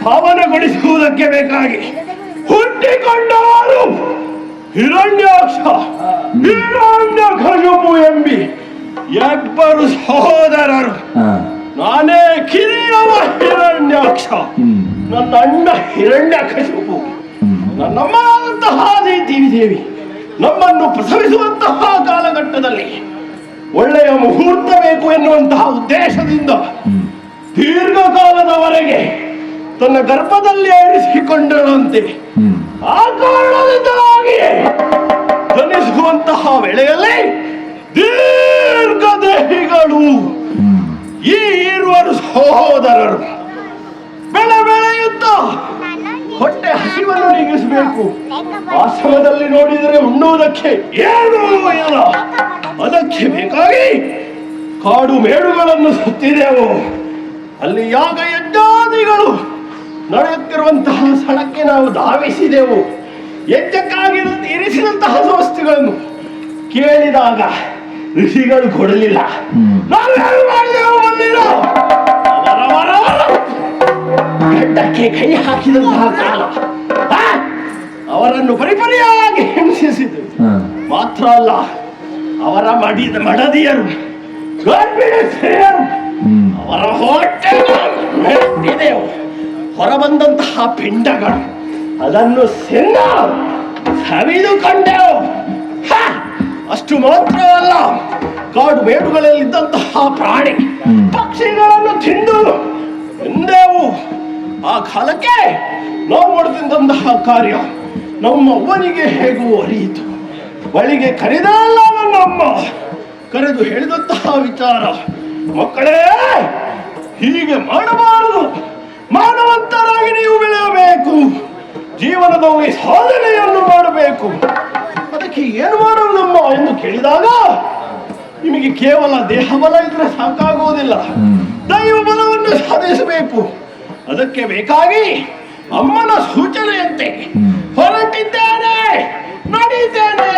ಪಾವನಗೊಳಿಸುವುದಕ್ಕೆ ಬೇಕಾಗಿ ಹುಟ್ಟಿಕೊಂಡವರು ಹಿರಣ್ಯಾಕ್ಷ ಹಿರಣ್ಯಕಶಿಪು ಎಂಬಿ ಇಬ್ಬರು ಸಹೋದರರು. ನಾನೇ ಕಿರಿಯವ ಹಿರಣ್ಯಾಕ್ಷ, ನನ್ನ ಅಣ್ಣ ಹಿರಣ್ಯಕಶಿಪು, ನನ್ನಮ್ಮನಾದಂತಹ ದೇವಿ ನಮ್ಮನ್ನು ಪ್ರಸವಿಸುವಂತಹ ಕಾಲಘಟ್ಟದಲ್ಲಿ ಒಳ್ಳೆಯ ಮುಹೂರ್ತ ಬೇಕು ಎನ್ನುವಂತಹ ಉದ್ದೇಶದಿಂದ ದೀರ್ಘಕಾಲದವರೆಗೆ ತನ್ನ ಗರ್ಭದಲ್ಲಿ ಏರಿಸಿಕೊಂಡರಂತೆ. ಆ ಕಾರಣದಿಂದಾಗಿಯೇ ಜನಿಸುವಂತಹ ವೇಳೆಯಲ್ಲಿ ದೀರ್ಘದೇಹಿಗಳು ಈ ಇರುವರು ಸಹೋದರರು ಬೆಳೆಯುತ್ತ ಹೊಟ್ಟೆ ಹಸಿವನ್ನು ನೀಗಿಸಬೇಕು. ಆಶ್ರಮದಲ್ಲಿ ನೋಡಿದರೆ ಉಣ್ಣುವುದಕ್ಕೆ ಏನೂ ಇಲ್ಲ. ಅದಕ್ಕೆ ಬೇಕಾಗಿ ಕಾಡು ಮೇಡುಗಳನ್ನು ಸುತ್ತಿದೆವು. ಅಲ್ಲಿ ಯಾಗ ಯಜ್ಞಾದಿಗಳು ನಡೆಯುತ್ತಿರುವಂತಹ ಸ್ಥಳಕ್ಕೆ ನಾವು ಧಾವಿಸಿದೆವು. ಯಜ್ಞಕ್ಕಾಗಿ ಇರಿಸಿದಂತಹ ವಸ್ತುಗಳನ್ನು ಕೇಳಿದಾಗ ಋಷಿಗಳು ಕೊಡಲಿಲ್ಲ. ನಾವೇನು ಮಾಡಿದೆವು ಬಂದಿಲ್ಲ. ಗಡ್ಡಕ್ಕೆ ಕೈ ಹಾಕಿದಂತಹ ಕಾಲ ಅವರನ್ನು ಪರಿಪರಿಯಾಗಿ ಹಿಂಸಿಸಿತು. ಮಾತ್ರ ಅಲ್ಲ, ಅವರ ಮಡದಿಯರು ಗರ್ಭಿಣಿಯರು ಅವರ ಹೊಟ್ಟೆ ಮೆಟ್ಟಿದೆವು. ಹೊರಬಂದಂತಹ ಪಿಂಡಗಳು ಅದನ್ನು ಸವಿದುಕೊಂಡೆವು. ಅಷ್ಟು ಮಾತ್ರವಲ್ಲ, ಕಾಡು ಮೇಡುಗಳಲ್ಲಿದ್ದಂತಹ ಪ್ರಾಣಿ ಪಕ್ಷಿಗಳನ್ನು ತಿಂದು ಎಂದೆವು. ಆ ಕಾಲಕ್ಕೆ ನಾವು ಮಾಡುತ್ತಿದ್ದಂತಹ ಕಾರ್ಯ ನಮ್ಮ ಅವ್ವನಿಗೆ ಹೇಗೂ ಅರಿಯಿತು. ಬಳಿಗೆ ಕರೆದಲ್ಲ ನನ್ನ ಅಮ್ಮ, ಕರೆದು ಹೇಳಿದಂತಹ ವಿಚಾರ, ಮಕ್ಕಳೇ ಹೀಗೆ ಮಾಡಬಾರದು, ಮಾನವಂತರಾಗಿ ನೀವು ಬೆಳೆಯಬೇಕು, ಜೀವನದಲ್ಲಿ ಸಾಧನೆಯನ್ನು ಮಾಡಬೇಕು. ಅದಕ್ಕೆ ಏನು ಮಾಡುವುದಮ್ಮ ಎಂದು ಕೇಳಿದಾಗ, ನಿಮಗೆ ಕೇವಲ ದೇಹ ಬಲ ಇದ್ರೆ ಸಾಕಾಗುವುದಿಲ್ಲ, ದೈವ ಬಲವನ್ನು ಸಾಧಿಸಬೇಕು. ಅದಕ್ಕೆ ಬೇಕಾಗಿ ಅಮ್ಮನ ಸೂಚನೆಯಂತೆ ಹೊರಟಿದ್ದೇನೆ, ನಡೀತೇನೆ.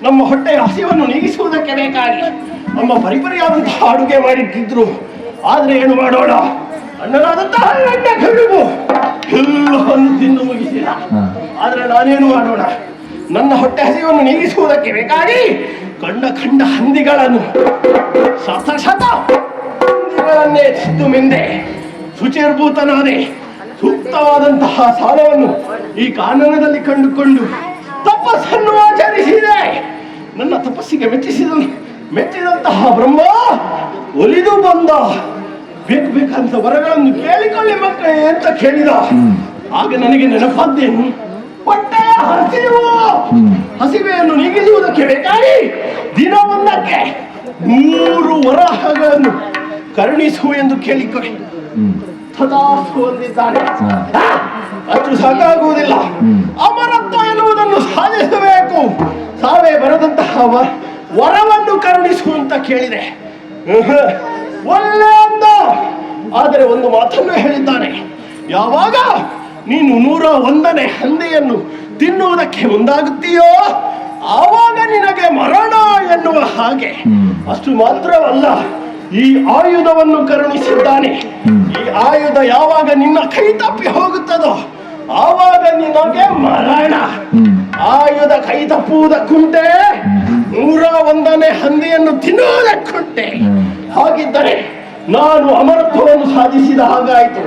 ನಮ್ಮ ಹೊಟ್ಟೆಯ ಹಸಿವನ್ನು ನೀಗಿಸುವುದಕ್ಕೆ ಬೇಕಾಗಿ ನಮ್ಮ ಪರಿಪರಿಯಾದಂತಹ ಅಡುಗೆ ಮಾಡಿಟ್ಟಿದ್ರು. ಆದ್ರೆ ಏನು ಮಾಡೋಣ, ಅಣ್ಣನಾದಂತಹ ಎಲ್ಲವನ್ನು ತಿಂದು ಮುಗಿಸಿಲ್ಲ. ಆದ್ರೆ ನಾನೇನು ಮಾಡೋಣ, ನನ್ನ ಹೊಟ್ಟೆ ಹಸಿವನ್ನು ನೀಗಿಸುವುದಕ್ಕೆ ಬೇಕಾಗಿ ಕಂಡ ಹಂದಿಗಳನ್ನು ಹಂದಿಗಳನ್ನೇ ತಿದ್ದು ಮೆಂದೆ ಶುಚಿರ್ಭೂತನಾದೆ. ಸೂಕ್ತವಾದಂತಹ ಸಾಲವನ್ನು ಈ ಕಾನೂನದಲ್ಲಿ ಕಂಡುಕೊಂಡು ತಪಸ್ಸನ್ನು ಆಚರಿಸಿದೆ. ನನ್ನ ತಪಸ್ಸಿಗೆ ಮೆಚ್ಚಿದಂತಹ ಬ್ರಹ್ಮ ಒಲಿದು ಬಂದ. ಬೇಕಂತ ವರಗಳನ್ನು ಕೇಳಿಕೊಳ್ಳಿ ಮಕ್ಕಳೇ ಅಂತ ಕೇಳಿದ. ಆಗ ನನಗೆ ನೆನಪಾದ್ದೇನು, ಹೊಟ್ಟೆಯ ಹಸಿವೆಯನ್ನು ನೀಗಿಸುವುದಕ್ಕೆ ಬೇಕಾಗಿ ದಿನವೊಂದಕ್ಕೆ 3 ವರಹಗಳನ್ನು ಕರುಣಿಸು ಎಂದು ಕೇಳಿಕೊಳ್ಳಿ. ತದಾಸ್ತು ಅಂದಿದ್ದಾನೆ. ಅಷ್ಟು ಸಾಕಾಗುವುದಿಲ್ಲ, ಅಮರತ್ವ ಎನ್ನುವುದನ್ನು ಸಾಧಿಸಬೇಕು. ಸಾವೇ ಬರದಂತಹ ವರವನ್ನು ಕರುಣಿಸು ಅಂತ ಕೇಳಿದೆ. ಒಳ್ಳೆ ಅಂದ. ಆದರೆ ಒಂದು ಮಾತನ್ನು ಹೇಳಿದ್ದಾನೆ, ಯಾವಾಗ ನೀನು 101ನೇ ಹಂದಿಯನ್ನು ತಿನ್ನುವುದಕ್ಕೆ ಮುಂದಾಗುತ್ತೀಯೋ ಆವಾಗ ನಿನಗೆ ಮರಣ ಎನ್ನುವ ಹಾಗೆ. ಅಷ್ಟು ಮಾತ್ರವಲ್ಲ, ಈ ಆಯುಧವನ್ನು ಕರುಣಿಸಿದ್ದಾನೆ. ಈ ಆಯುಧ ಯಾವಾಗ ನಿನ್ನ ಕೈ ತಪ್ಪಿ ಹೋಗುತ್ತದೋ ಆವಾಗ ನಿನಗೆ ಮರಣ. ಆಯುಧ ಕೈ ತಪ್ಪುವುದಕ್ಕುಂಟೆ, 101ನೇ ಹಂದಿಯನ್ನು ತಿನ್ನುವುದಕ್ಕುಂಟೆ. ಹಾಗಿದ್ದರೆ ನಾನು ಅಮರತ್ವವನ್ನು ಸಾಧಿಸಿದ ಹಾಗಾಯಿತು.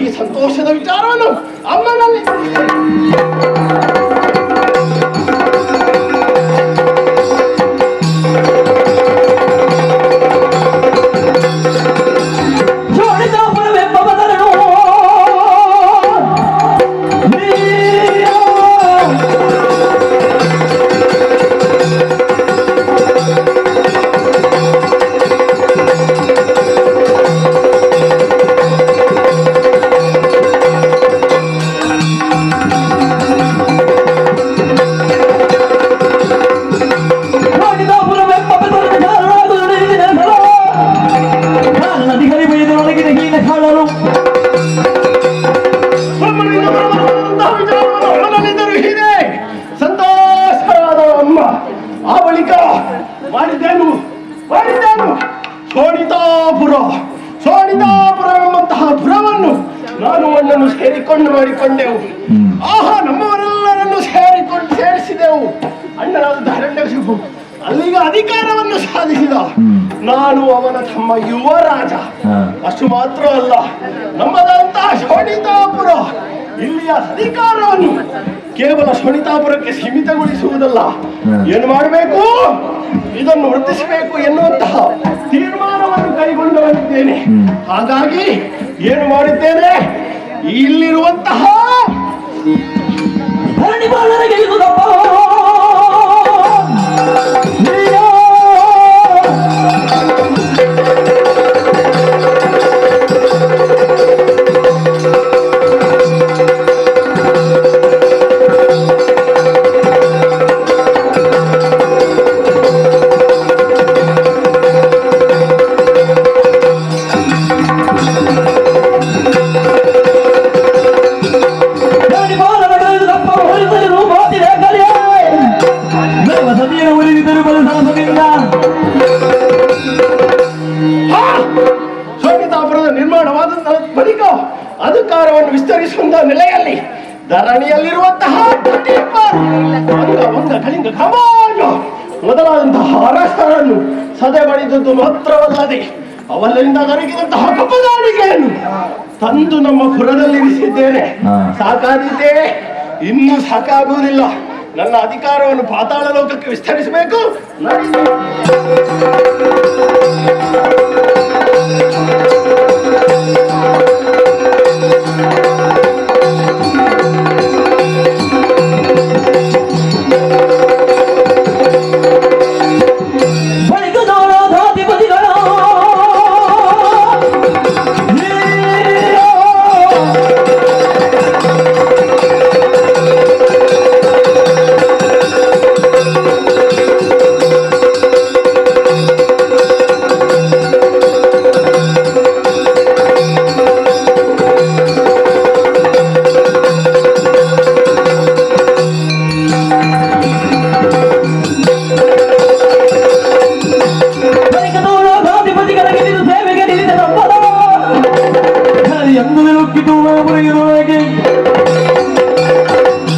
ಈ ಸಂತೋಷದ ವಿಚಾರವನ್ನು ಅಮ್ಮನಲ್ಲಿ ಸೋಣಿತಾಪುರವೆಂಬಂತಹ ಪುರವನ್ನು ನಾನು ಮಣ್ಣನ್ನು ಸೇರಿಕೊಂಡು ಮಾಡಿಕೊಂಡೆವು. ಆಹಾ, ನಮ್ಮವರೆಲ್ಲರನ್ನು ಸೇರಿಸಿದೆವು. ಅಣ್ಣನಾದ ಹಿರಣ್ಯಕಶಿಪು ಅಲ್ಲಿಗ ಅಧಿಕಾರವನ್ನು ಸಾಧಿಸಿದ. ನಾನು ಅವನ ತಮ್ಮ ಯುವರಾಜ. ಅಷ್ಟು ಮಾತ್ರ ಅಲ್ಲ, ನಮ್ಮದಂತಹ ಶೋಣಿತಾಪುರ ಇಲ್ಲಿಯ ಅಧಿಕಾರವನ್ನು ಕೇವಲ ಶೋಣಿತಾಪುರಕ್ಕೆ ಸೀಮಿತಗೊಳಿಸುವುದಲ್ಲ, ಏನು ಮಾಡಬೇಕು, ಇದನ್ನು ವೃದ್ಧಿಸಬೇಕು ಎನ್ನುವಂತಹ ತೀರ್ಮಾನವನ್ನು ಕೈಗೊಂಡಿದ್ದೇನೆ. ಹಾಗಾಗಿ ಏನು ಮಾಡಿದ್ದೇನೆ, ಇಲ್ಲಿರುವಂತಹ ಶೋಣಿತಾಪುರದ ನಿರ್ಮಾಣವಾದ ಬಳಿಕ ಅಧಿಕಾರವನ್ನು ವಿಸ್ತರಿಸುವ ನೆಲೆಯಲ್ಲಿ ಧರಣಿಯಲ್ಲಿರುವಂತಹ ವಂಗ ಕಳಿಂಗ ಕಮಾಂಡ ಮೊದಲಾದಂತಹ ಅರಸರನ್ನು ಸದೆಬಡಿದದ್ದು ಮಾತ್ರವಲ್ಲದೆ ಅವರಿಂದ ದೊರಕಿದಂತಹ ಕಪ್ಪದಾಡಿಕೆಯನ್ನು ತಂದು ನಮ್ಮ ಪುರದಲ್ಲಿರಿಸಿದ್ದೇನೆ. ಸಾಕಾದೀತೆ, ಇನ್ನೂ ಸಾಕಾಗುವುದಿಲ್ಲ. ನನ್ನ ಅಧಿಕಾರವನ್ನು ಪಾತಾಳ ಲೋಕಕ್ಕೆ ವಿಸ್ತರಿಸಬೇಕು.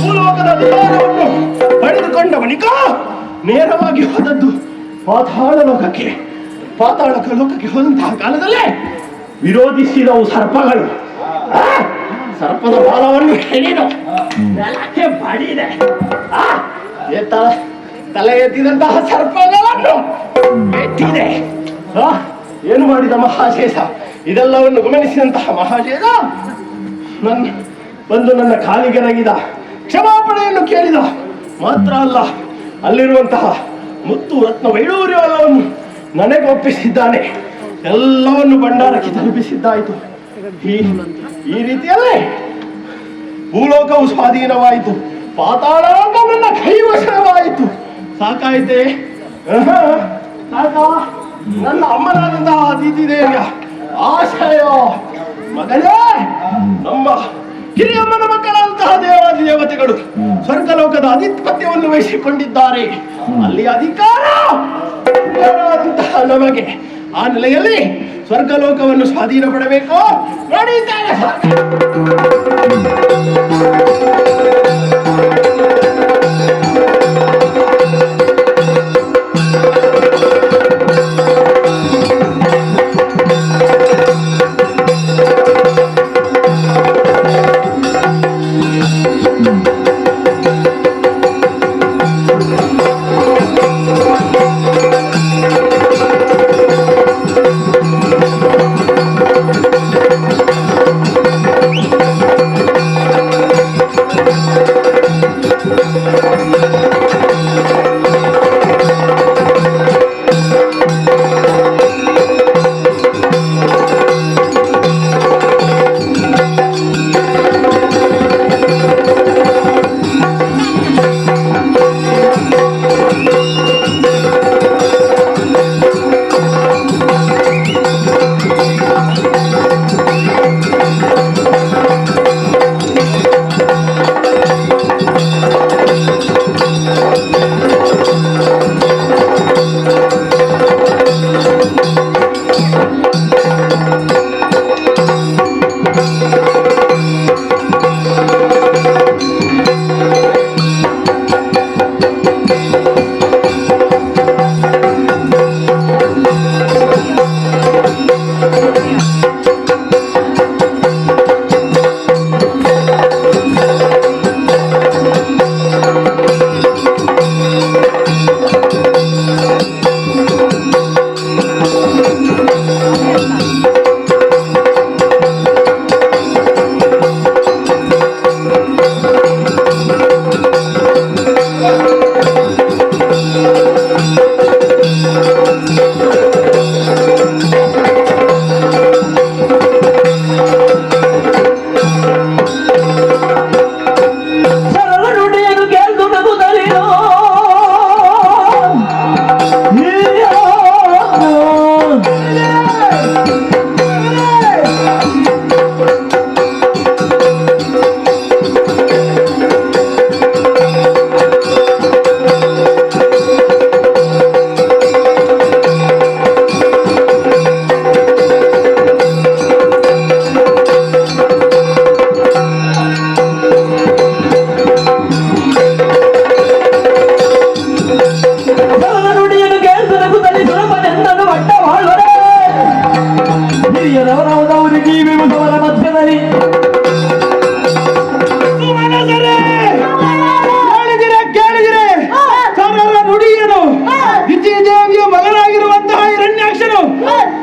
ಭೂಲೋಕದ ಅಧಿಕಾರವನ್ನು ಪಡೆದುಕೊಂಡ ಬಳಿಕ ನೇರವಾಗಿ ಹೋದದ್ದು ಪಾತಾಳ ಲೋಕಕ್ಕೆ ಹೋದಂತಹ ಕಾಲದಲ್ಲೇ ವಿರೋಧಿಸಿದವು ಸರ್ಪಗಳು. ಸರ್ಪದ ಬಾಲವನ್ನು ಹಿಡಿದು ನೆಲಕ್ಕೆ ಬಡಿದೆ. ತಲೆ ಎತ್ತಿದಂತಹ ಸರ್ಪಗಳನ್ನು ಎತ್ತಿದೆ. ಏನು ಮಾಡಿದ ಮಹಾಶೇಷ? ಇದೆಲ್ಲವನ್ನು ಗಮನಿಸಿದಂತಹ ಮಹಾಶೇಷ ನನ್ನ ಕಾಲಿಗೆ ರಗಿದ, ಕ್ಷಮಾಪಣೆಯನ್ನು ಕೇಳಿದ. ಮಾತ್ರ ಅಲ್ಲ, ಅಲ್ಲಿರುವಂತಹ ಮುತ್ತು ರತ್ನ ವೈಡೂರ್ಯವನ್ನು ನನಗೆ ಒಪ್ಪಿಸಿದ್ದಾನೆ. ಎಲ್ಲವನ್ನು ಭಂಡಾರಕ್ಕೆ ತಲುಪಿಸಿದ್ದಾಯಿತು. ಈ ರೀತಿಯಲ್ಲೇ ಭೂಲೋಕವು ಸ್ವಾಧೀನವಾಯಿತು, ಪಾತಾಳ ನನ್ನ ಕೈವಶವಾಯಿತು. ಸಾಕಾಯಿತೆ? ನನ್ನ ಅಮ್ಮನಾದಂತಹ ಅತಿಥಿದೇವಿಯ ಆಶಯ ಮಗನೇ, ನಮ್ಮ ಹಿರಿಯಮ್ಮನ ಮಕ್ಕಳಂತಹ ದೇವಾದಿ ದೇವತೆಗಳು ಸ್ವರ್ಗಲೋಕದ ಅಧಿಪತ್ಯವನ್ನು ವಹಿಸಿಕೊಂಡಿದ್ದಾರೆ. ಅಲ್ಲಿ ಅಧಿಕಾರ ನಮಗೆ. ಆ ನೆಲೆಯಲ್ಲಿ ಸ್ವರ್ಗಲೋಕವನ್ನು ಸ್ವಾಧೀನ ಪಡಬೇಕು. ನಡೀತಾರೆ.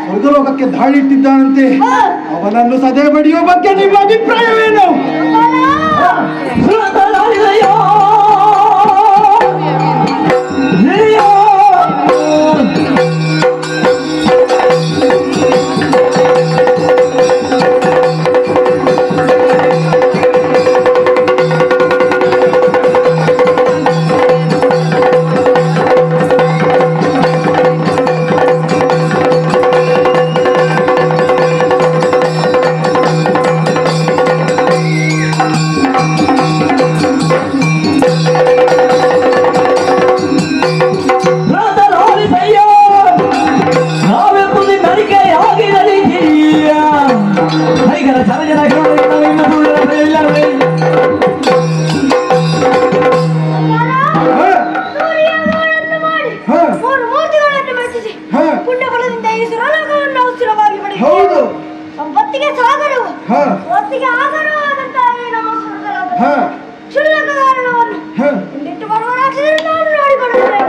ಸ್ವರ್ಗಲೋಕಕ್ಕೆ ದಾಳಿಟ್ಟಿದ್ದಾನಂತೆ. ಅವನನ್ನು ಸದೆ ಬಡಿಯುವ ಬಗ್ಗೆ ನಿಮ್ಮ ಅಭಿಪ್ರಾಯವೇನು? ಒತ್ತಿಗೆ ಸಾಗರವು ಒತ್ತಿಗೆ ಆಗರವಾದಂತಹ ಈ ನಮ್ಮ ಸ್ವರ್ಗಲೋಕ ಕ್ಷುಲ್ಲಕ ಕಾರಣವನ್ನು ಹಿಂದಿಟ್ಟು ಬರುವ ರಾಕ್ಷಸರನ್ನು ನಾನು ನೋಡಿಕೊಳ್ಳುತ್ತೇನೆ.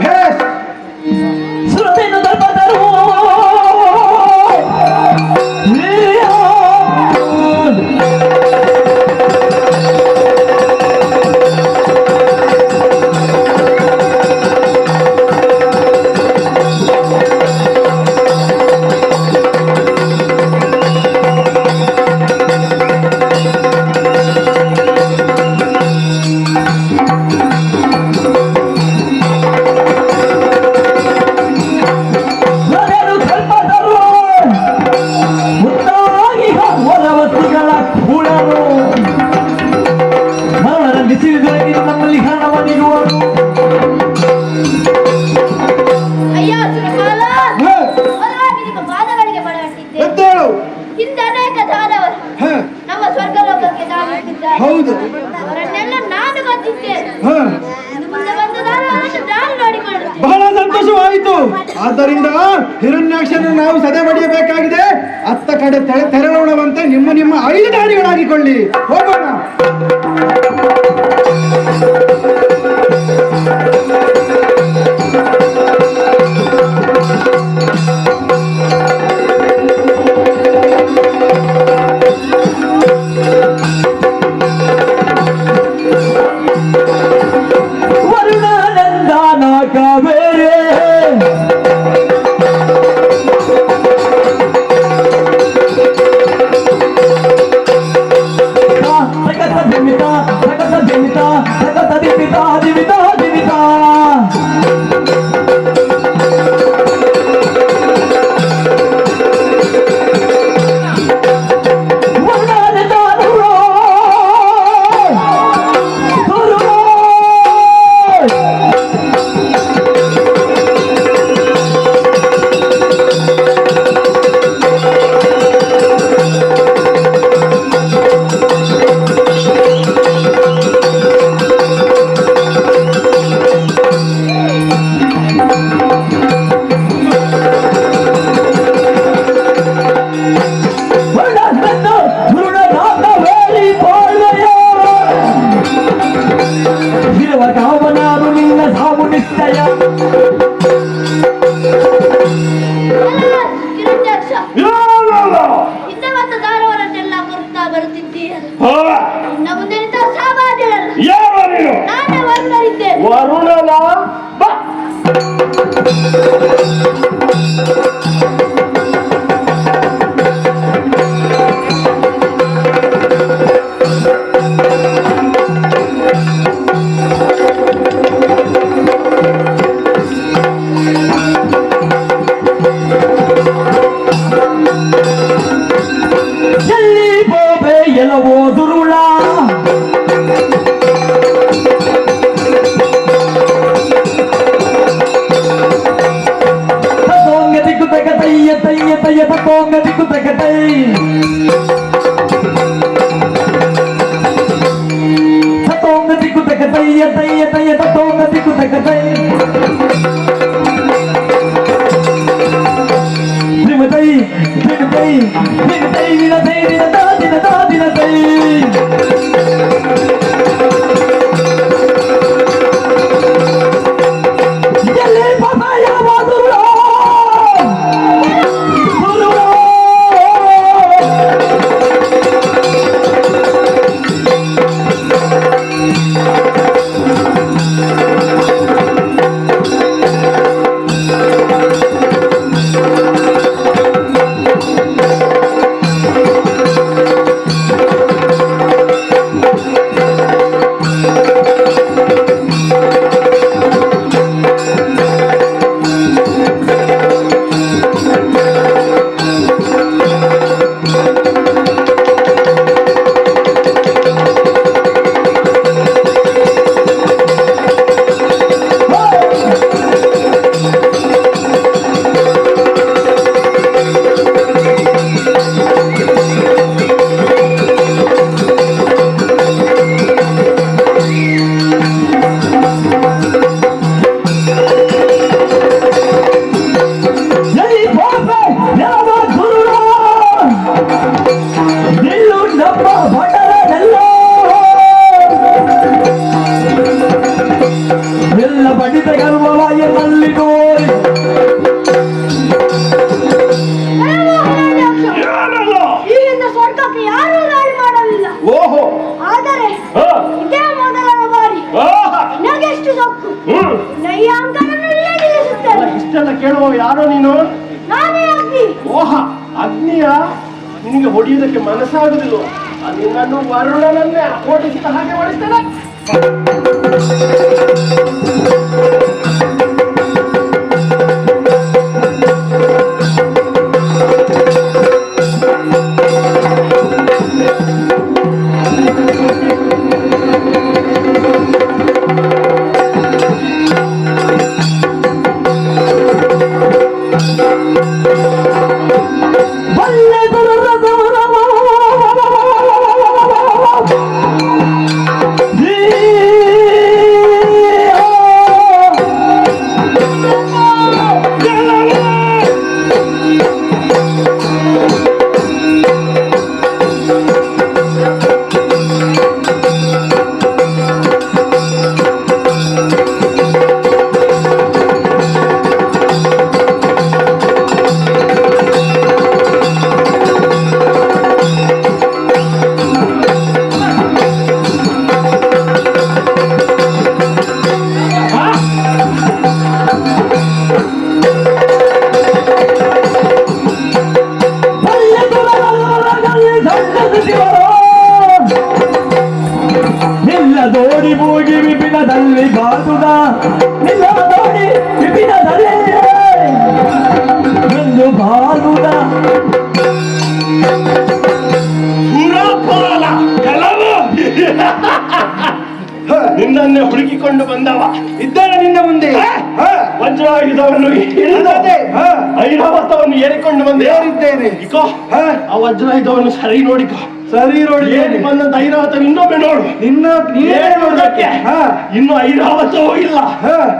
ಬಹಳ ಸಂತೋಷವಾಯಿತು. ಆದ್ದರಿಂದ ಹಿರಣ್ಯಾಕ್ಷನ ನಾವು ಸದೆ ಬಡಿಯಬೇಕಾಗಿದೆ. ಅತ್ತ ಕಡೆ ತೆರಳೋಣವಂತೆ ನಿಮ್ಮ ನಿಮ್ಮ 5 ದಾರಿಗಳಾಗಿಕೊಳ್ಳಿ. ಹೋಗೋಣ. ಇನ್ನ ಮುಂದೆ ನಿಂತ ಸಾಮಾನ್ಯರಲ್ಲ. ಯಾರು ನೀನು? ನಾನೇ ವರುಣರಿದ್ದೆ. ವರುಣನ ಬಾ. ಎಲ್ಲಿ ಬೋಬೆ ಎಲವೋ ದುರುಳ ತೋಂಗ ದಿಕ್ಕು ತಗತಯ್ಯ ತಯ್ಯ ತಯ್ಯ ತೋಂಗ ದಿಕ್ಕು ತಗತೈ ತೋಂಗ ದಿಕ್ಕು ತಗತಯ್ಯ ತಯ್ಯ ತಯ್ಯ ತೋಂಗ ದಿಕ್ಕು ತಗತೈ ದಿನತೈ ದಿನತೈ ದಿನತೈ ದಿನತೈ ದಿನತಾ ದಿನತಾ ದಿನತೈ ಎಲ್ಲಿ ಪಸಾಯ ವಾದುರ ಇಷ್ಟೆಲ್ಲ ಕೇಳುವ ಯಾರೋ ನೀನು? ನಾನೇ ಅಗ್ನಿ. ಓಹ, ಅಗ್ನಿಯ ನಿನಗೆ ಹೊಡೆಯುವುದಕ್ಕೆ ಮನಸ್ಸಾಗುದಿಲ್ವ? ನಿನ್ನನ್ನು ವರುಣನನ್ನೇ ಓಡಿಸಿದ ಹಾಗೆ ಓಡಿಸ್ತೇನೆ. ನಿಲ್ಲದೋಡಿ ಮೂಗಿ ವಿಪಿನದಲ್ಲಿ ಬಾದುಡ ನಿಲ್ಲದೋಡಿ ವಿಪಿನದಲ್ಲಿ ಒಂದು ಬಾದುಡ ಪುರಪಾಲ ಕೆಲವು ನಿನ್ನನ್ನೇ ಹುಡುಕಿಕೊಂಡು ಬಂದವ ಇದ್ದಾನೆ ನಿನ್ನ ಮುಂದೆ. ವಜ್ರಾಯುಧವನ್ನು ಹಿಡಿದದೆ ಐರಾವತವನ್ನು ಏರಿಕೊಂಡು ಬಂದೆ. ಏರಿದ್ದೇನೆ. ಇಕೋ ಆ ವಜ್ರಾಯುಧವನ್ನು ಸರಿ ನೋಡಿಕೋ. ಸರಿ ನೋಡಿ ಏರಿ ಬಂದಂತ ಐರಾವತ ಇನ್ನೊಮ್ಮೆ ನೋಡು. ನೀನೇ ನೋಡ್ದಕ್ಕೆ ಇನ್ನು ಐರಾವತವೂ ಇಲ್ಲ,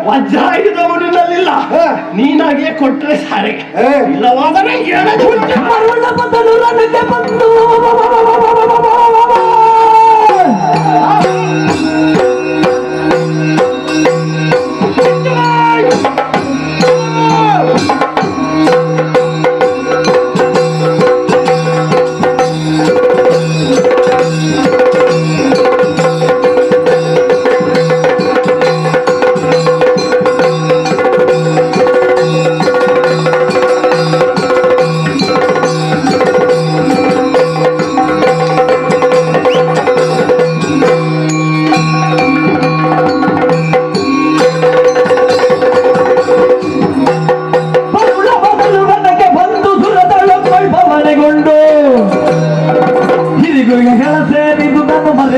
ವಜ್ರಾಯುಧವು ನಿನ್ನಲ್ಲಿಲ್ಲ. ನೀನಾಗಿಯೇ ಕೊಟ್ರೆ ಸಾರಿ, ಇಲ್ಲವಾದರೆ ಬಂದು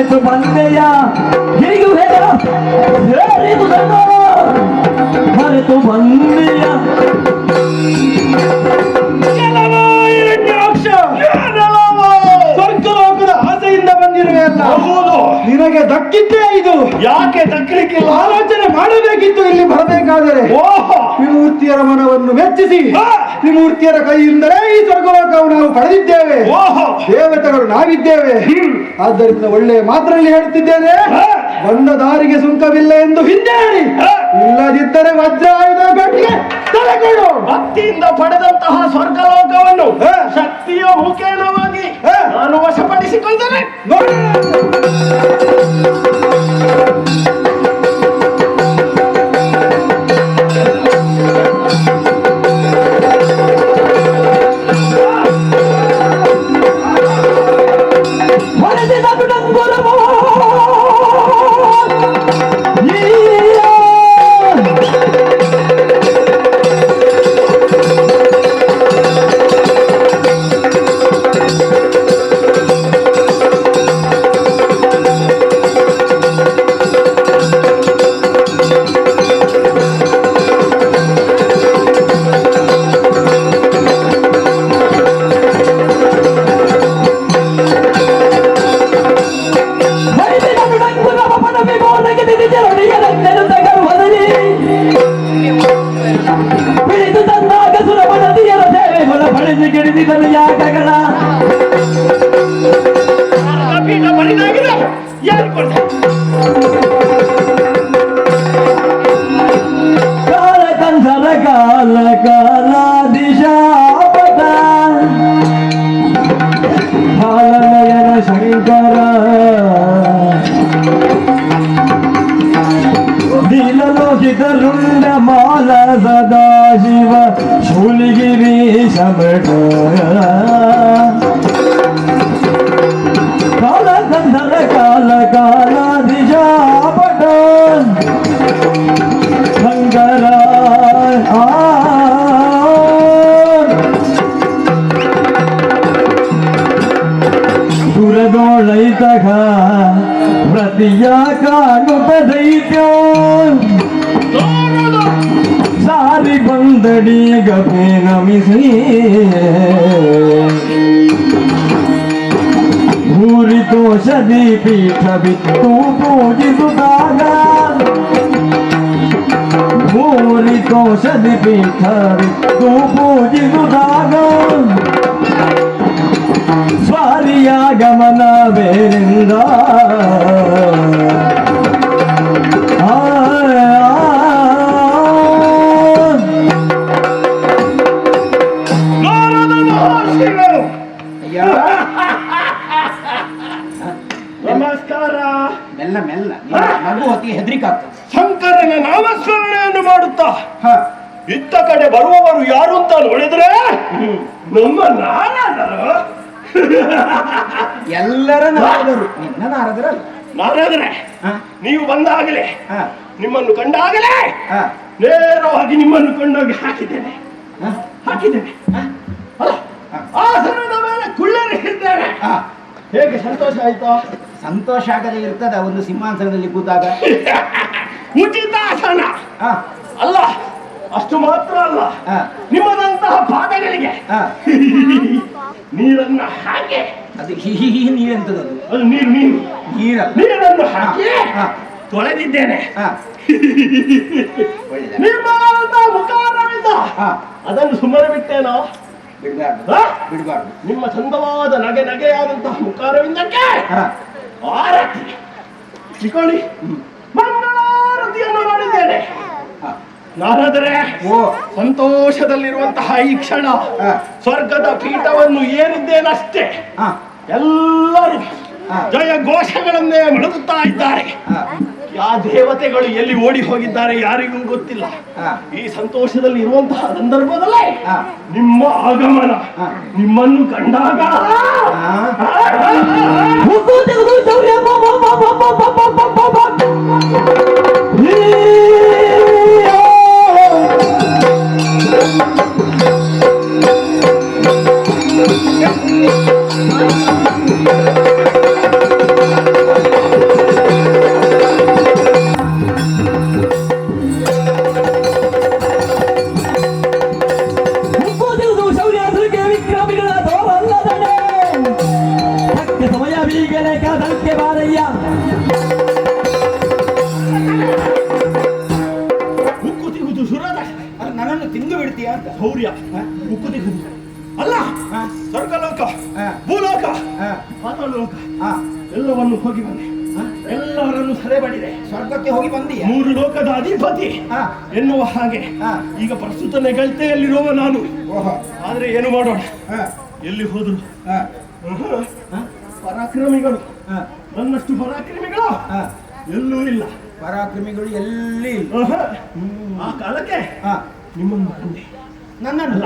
ಮರೆತು ಬಂದೆಯ ಹೀಗೂ ಹೇಳಿದು ಮರೆತು ಬಂದೆಯ ಸ್ವರ್ಗಲೋಕದ ಆಸೆಯಿಂದ ಬಂದಿರುವೆಯಲ್ಲ, ನಿನಗೆ ದಕ್ಕಿದ್ದೇ ಇದು. ಯಾಕೆ ದಕ್ಕಲಿಕ್ಕಿಲ್ಲ? ಆಲೋಚನೆ ಮಾಡಬೇಕಿತ್ತು ಇಲ್ಲಿ ಬರಬೇಕಾದರೆ. ಓಹೋ, ತ್ರಿಮೂರ್ತಿಯರ ಮನವನ್ನು ಮೆಚ್ಚಿಸಿ ತ್ರಿಮೂರ್ತಿಯರ ಕೈಯಿಂದಲೇ ಈ ಸ್ವರ್ಗಲೋಕವು ನಾವು ಪಡೆದಿದ್ದೇವೆ. ಓಹೋ, ದೇವತೆಗಳು ನಾವಿದ್ದೇವೆ. ಆದ್ದರಿಂದ ಒಳ್ಳೆಯ ಮಾತ್ರದಲ್ಲಿ ಹೇಳುತ್ತಿದ್ದೇನೆ, ಬಂದ ದಾರಿಗೆ ಸುಂಕವಿಲ್ಲ ಎಂದು ಹಿಂದೆ ಹೇಳಿ, ಇಲ್ಲದಿದ್ದರೆ ವಜ್ರಾಯುಧ ಬೆಟ್ಟಿಗೆ ತಲೆಕೊಡು. ಭಕ್ತಿಯಿಂದ ಪಡೆದಂತಹ ಸ್ವರ್ಗಲೋಕವನ್ನು ಶಕ್ತಿಯ ಮುಖೇನವಾಗಿ ನಾನು ವಶಪಡಿಸಿಕೊಂಡರೆ ನೋಡಿ. ರುಂಡ ಮಾಲ ಸದಾ ಶಿವ ಶೂಲಿಗಿರಿ ಶಮಟ ಕಾಲ ಗಂಧರ ಕಾಲ ಕಾಲಾದಿಶಾಪಟ ಶಂಕರ ಸುರದೋಳೈತಗ ಪ್ರತಿಯ ಕಾಣುತ್ತ ದೈತ್ಯ ಸಾರಿ ಬಂದಡಿ ಗಪೆ ನಮಿಸಿ ಭೂರಿ ತೋಷದಿ ಪೀಠ ಬಿತ್ತು ಪೂಜಿಸುತ್ತಾಗ ಭೂರಿ ತೋಷದಿ ಪೀಠ ಬಿತ್ತು ಪೂಜಿಸುತ್ತಾಗ ಸ್ವಾರಿಯ ಗಮನ ಬೇರಿಂದ ನಮಸ್ಕಾರ. ಮೆಲ್ಲ ಮೆಲ್ಲ ನಗು ಹೊತ್ತಿಗೆ ಹೆದರಿಕಾಗ್ತದೆ. ಶಂಕರನ ನಾಮಸ್ಮರಣೆಯನ್ನು ಮಾಡುತ್ತಾ ಇತ್ತ ಕಡೆ ಬರುವವರು ಯಾರು ಅಂತ ನೋಡಿದ್ರೆ ನಮ್ಮ ನಾರದರು. ಎಲ್ಲರ ನಾರದರು, ನಿನ್ನ ನಾರದರಲ್ಲ. ನಾರದರೆ ನೀವು ಬಂದಾಗಲೇ ನಿಮ್ಮನ್ನು ಕಂಡಾಗಲೇ ನೇರವಾಗಿ ನಿಮ್ಮನ್ನು ಕೊಂಡೋಗಿ ಹಾಕಿದ್ದೇನೆ. ಆಸನದ ಮೇಲೆ ಕುಳ್ಳರಿಸಿದ್ದೇನೆ. ಹೇಗೆ ಸಂತೋಷ ಆಯ್ತಾ? ಸಂತೋಷ ಆಗದೆ ಇರ್ತದ ಒಂದು ಸಿಂಹಾಸನದಲ್ಲಿ ಕೂತಾಗ. ಉಚಿತಾಸನ ಅಲ್ಲ, ಅಷ್ಟು ಮಾತ್ರ ಅಲ್ಲ, ನಿಮ್ಮದಂತಹ ಪಾದಗಳಿಗೆ ನೀರನ್ನ ಹಾಕಿ, ಅದು ನೀರೆಂತದದು? ಅದು ನೀರನ್ನು ಹಾಕಿ ತೊಳೆದಿದ್ದೇನೆ. ನಿಮ್ಮ ಮುಖಾರವಿಂದ ಅದನ್ನು ಸುಮ್ಮನೆ ಬಿಟ್ಟೇನೋ? ಬಿಡಬಾರ್ದು. ನಿಮ್ಮ ಚಂದವಾದ ನಗೆಯಾದಂತಹ ಮುಖಾರವಿಂದಕ್ಕೆ ಆರತಿ ಚಿಕೊಳ್ಳಿ ಮಂಗಳಾರತಿಯನ್ನು ಮಾಡಿದ್ದೇನೆ. ನಾನಾದರೆ ಸಂತೋಷದಲ್ಲಿರುವಂತಹ ಈ ಕ್ಷಣ ಸ್ವರ್ಗದ ಪೀಠವನ್ನು ಏರಿದ್ದೇನಷ್ಟೇ. ಎಲ್ಲರೂ ಜಯ ಘೋಷಗಳನ್ನೇ ಮೊಳಗುತ್ತಾ ಇದ್ದಾರೆ. ಆ ದೇವತೆಗಳು ಎಲ್ಲಿ ಓಡಿ ಹೋಗಿದ್ದಾರೆ ಯಾರಿಗೂ ಗೊತ್ತಿಲ್ಲ. ಈ ಸಂತೋಷದಲ್ಲಿ ಇರುವಂತಹ ಸಂದರ್ಭದಲ್ಲೇ ನಿಮ್ಮ ಆಗಮನ, ನಿಮ್ಮನ್ನು ಕಂಡಾಗ ಭೂಲೋಕ ಹಾ. ಪಾತಾಳ ಲೋಕ ಹಾ. ಎಲ್ಲವನ್ನು ಹೋಗಿ ಬಂದೆ. ಎಲ್ಲವರನ್ನು ಸೆರೆ ಬಡಿದೆ. ಸ್ವರ್ಗಕ್ಕೆ ಹೋಗಿ ಬಂದೀಯ? 3 ಲೋಕದ ಅಧಿಪತಿ ಹಾ. ಎನ್ನುವ ಹಾಗೆ ಹಾ. ಈಗ ಪ್ರಸ್ತುತ ನೆಗಳ್ತೆಯಲ್ಲಿರುವ ನಾನು. ಓಹೋ. ಆದ್ರೆ ಏನು ಮಾಡೋಣ, ಹಾ. ಎಲ್ಲಿ ಹೋದ್ರು ಹಾ. ಹಾ, ಪರಾಕ್ರಮಿಗಳು, ಹಾ. ನನ್ನಷ್ಟು ಪರಾಕ್ರಮಿಗಳು ಹಾ. ಎಲ್ಲೂ ಇಲ್ಲ. ಪರಾಕ್ರಮಿಗಳು ಎಲ್ಲಿ? ಆ ಕಾಲಕ್ಕೆ ಹಾ. ನಿಮ್ಮನ್ನು ಕಂಡೆ. ನನ್ನಲ್ಲ,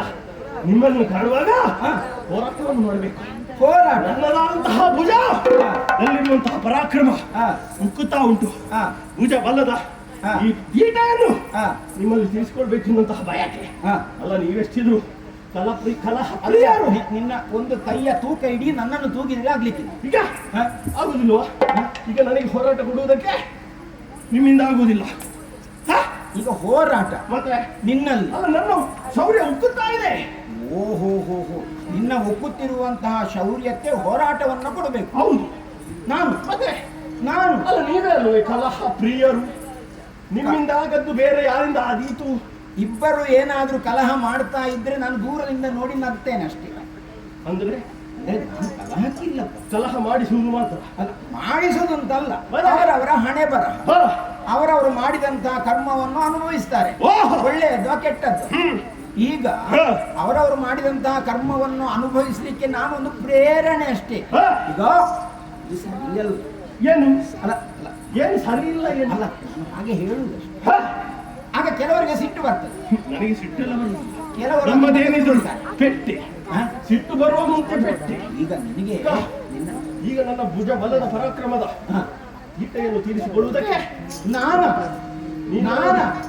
ನಿಮ್ಮನ್ನು ಕಾಣುವಾಗ ಹಾ. ಹೋರಾಟವನ್ನು ಮಾಡಬೇಕು. ಹೋರಾಟ. ನನ್ನದಾದಂತಹ ಭುಜ ಎಲ್ಲಿರುವಂತಹ ಪರಾಕ್ರಮ ಹಾ. ಉಕ್ಕುತ್ತಾ ಉಂಟು. ಹಾ. ಭುಜ ಬಲ್ಲದ ಹಾ. ಈ ಪೀಠವನ್ನು ಹಾ. ನಿಮ್ಮಲ್ಲಿ ತಿಳಿಸ್ಕೊಳ್ಬೇಕು ಅನ್ನುವಂತಹ ಬಯಕೆ. ಹಾ. ಅಲ್ಲ, ನೀವೆಷ್ಟಿದ್ರು ಕಲಹ ಅದು ಪ್ರಿಯರು. ಯಾರು? ನಿನ್ನ ಒಂದು ಕೈಯ ತೂಕ ಇಡೀ ನನ್ನನ್ನು ತೂಗಿದ್ರೆ ಆಗ್ಲಿಕ್ಕೆ. ಈಗ ಹಾ. ಆಗುದಿಲ್ವಾ? ಈಗ ನನಗೆ ಹೋರಾಟ ಕೊಡುವುದಕ್ಕೆ ನಿಮ್ಮಿಂದ ಆಗುವುದಿಲ್ಲ. ಹಾ? ಈಗ ಹೋರಾಟ ಮತ್ತೆ ನಿನ್ನಲ್ಲಿ. ಅಲ್ಲ, ನನ್ನ ಶೌರ್ಯ ಉಕ್ಕುತ್ತಾ ಇದೆ. ಓಹೋ ಹೋ ಹೋ. ನಿನ್ನ ಒಕ್ಕುತ್ತಿರುವಂತಹ ಶೌರ್ಯಕ್ಕೆ ಹೋರಾಟವನ್ನು ಕೊಡಬೇಕು. ಹೌದು. ನಾನು ಮತ್ತೆ ನಾನು ಅಲ್ಲ, ನೀವೇ ಅಲ್ವೇ ಕಲಹ ಪ್ರಿಯರು. ನಿಮ್ಮಿಂದ ಆಗದ್ದು ಬೇರೆ ಯಾರಿಂದ ಆದೀತು? ಇಬ್ಬರು ಏನಾದ್ರೂ ಕಲಹ ಮಾಡ್ತಾ ಇದ್ರೆ ನಾನು ದೂರದಿಂದ ನೋಡಿ ನಗ್ತೇನೆ ಅಷ್ಟೇ. ಅಂದ್ರೆ ಅಂದ್ರೆ ನಾನು ಕಲಹಕ್ಕಿಲ್ಲಪ್ಪ. ಕಲಹ ಮಾಡಿಸುವುದು ಮಾತ್ರ ಅಲ್ಲ, ಮಾಡಿಸೋದಂತಲ್ಲ, ಮತ್ತೆ? ಅವರವರ ಹಣೆ ಬರ, ಹಾ. ಅವರವರು ಮಾಡಿದಂತಹ ಕರ್ಮವನ್ನು ಅನುಭವಿಸ್ತಾರೆ. ಓಹೋ. ಒಳ್ಳೆಯದು ಕೆಟ್ಟದ್ದು. ಈಗ ಹಾ. ಅವರವರು ಮಾಡಿದಂತಹ ಕರ್ಮವನ್ನು ಅನುಭವಿಸಲಿಕ್ಕೆ ನಾನೊಂದು ಪ್ರೇರಣೆ ಅಷ್ಟೇ. ಹಾ. ಈಗ ಇದು ಸರಿಯಲ್ಲ. ಏನು ಅಲ್ಲ ಅಲ್ಲ ಏನು ಸರಿ ಇಲ್ಲ ಏನು? ಅಲ್ಲ, ನಾನು ಹಾಗೆ ಹೇಳುವುದಷ್ಟೇ. ಹಾ. ಆಗ ಕೆಲವರಿಗೆ ಸಿಟ್ಟು ಬರ್ತದೆ, ನನಗೆ ಸಿಟ್ಟೆಲ್ಲ ಬರುವುದು. ಕೆಲವರು ನಮ್ಮದೇನಿದ್ರು ಪೆಟ್ಟೆ. ಹಾ? ಸಿಟ್ಟು ಬರುವ ಮುಂಚೆ ಪೆಟ್ಟೆ. ಈಗ ನಿನಗೆ ನಿನ್ನ ಈಗ ನನ್ನ ಭುಜ ಬಲದ ಪರಾಕ್ರಮದ ಹಾ. ಗೀತೆಯನ್ನು ತೀರಿಸಿಕೊಳ್ಳುವುದಕ್ಕೆ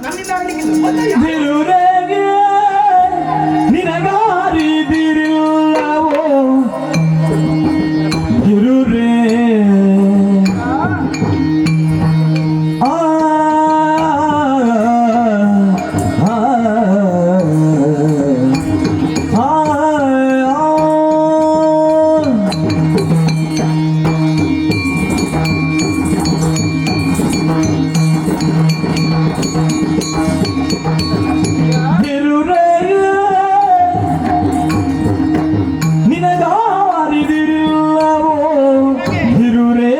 ನನ್ನಿಂದ ಆಗ್ಲಿಕ್ಕಿಲ್ಲ. ಬಿರುರೆಗೆ ನಿನಗಾರಿದಿರಿಲ್ಲವೋ ಬಿರುರೇ ಆ ಆ ಆ ನಿನಗಾರಿದಿರಿಲ್ಲವೋ ಬಿರುರೇ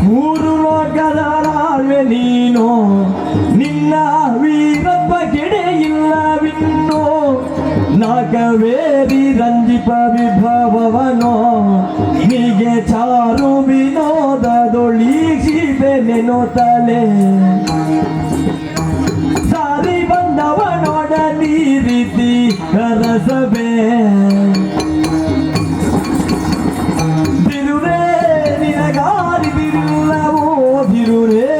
3 ಲೋಕದ ರಾಳ್ವೆ ನೀನು, ನಿನ್ನ ವೀರಪ್ಪ ಗೆಡೆಯಿಲ್ಲವಿನ್ನೋ, ನಾಗವೇರಿ ರಂಜಿಪ ವಿಭವವನೋ, ನಿಗೆ ಚಾರು ವಿನೋದದೊಳೀಕ್ಷಿಪೆ ನೆನೋತಲೆ, ಸಾರಿ ಬಂದವನೊಡ ನೀ ರೀತಿ ಕರಸಬೇ ಬಿರುರೇ ನಿನಗಾರಿದಿಲ್ಲವೋ ಬಿರುರೇ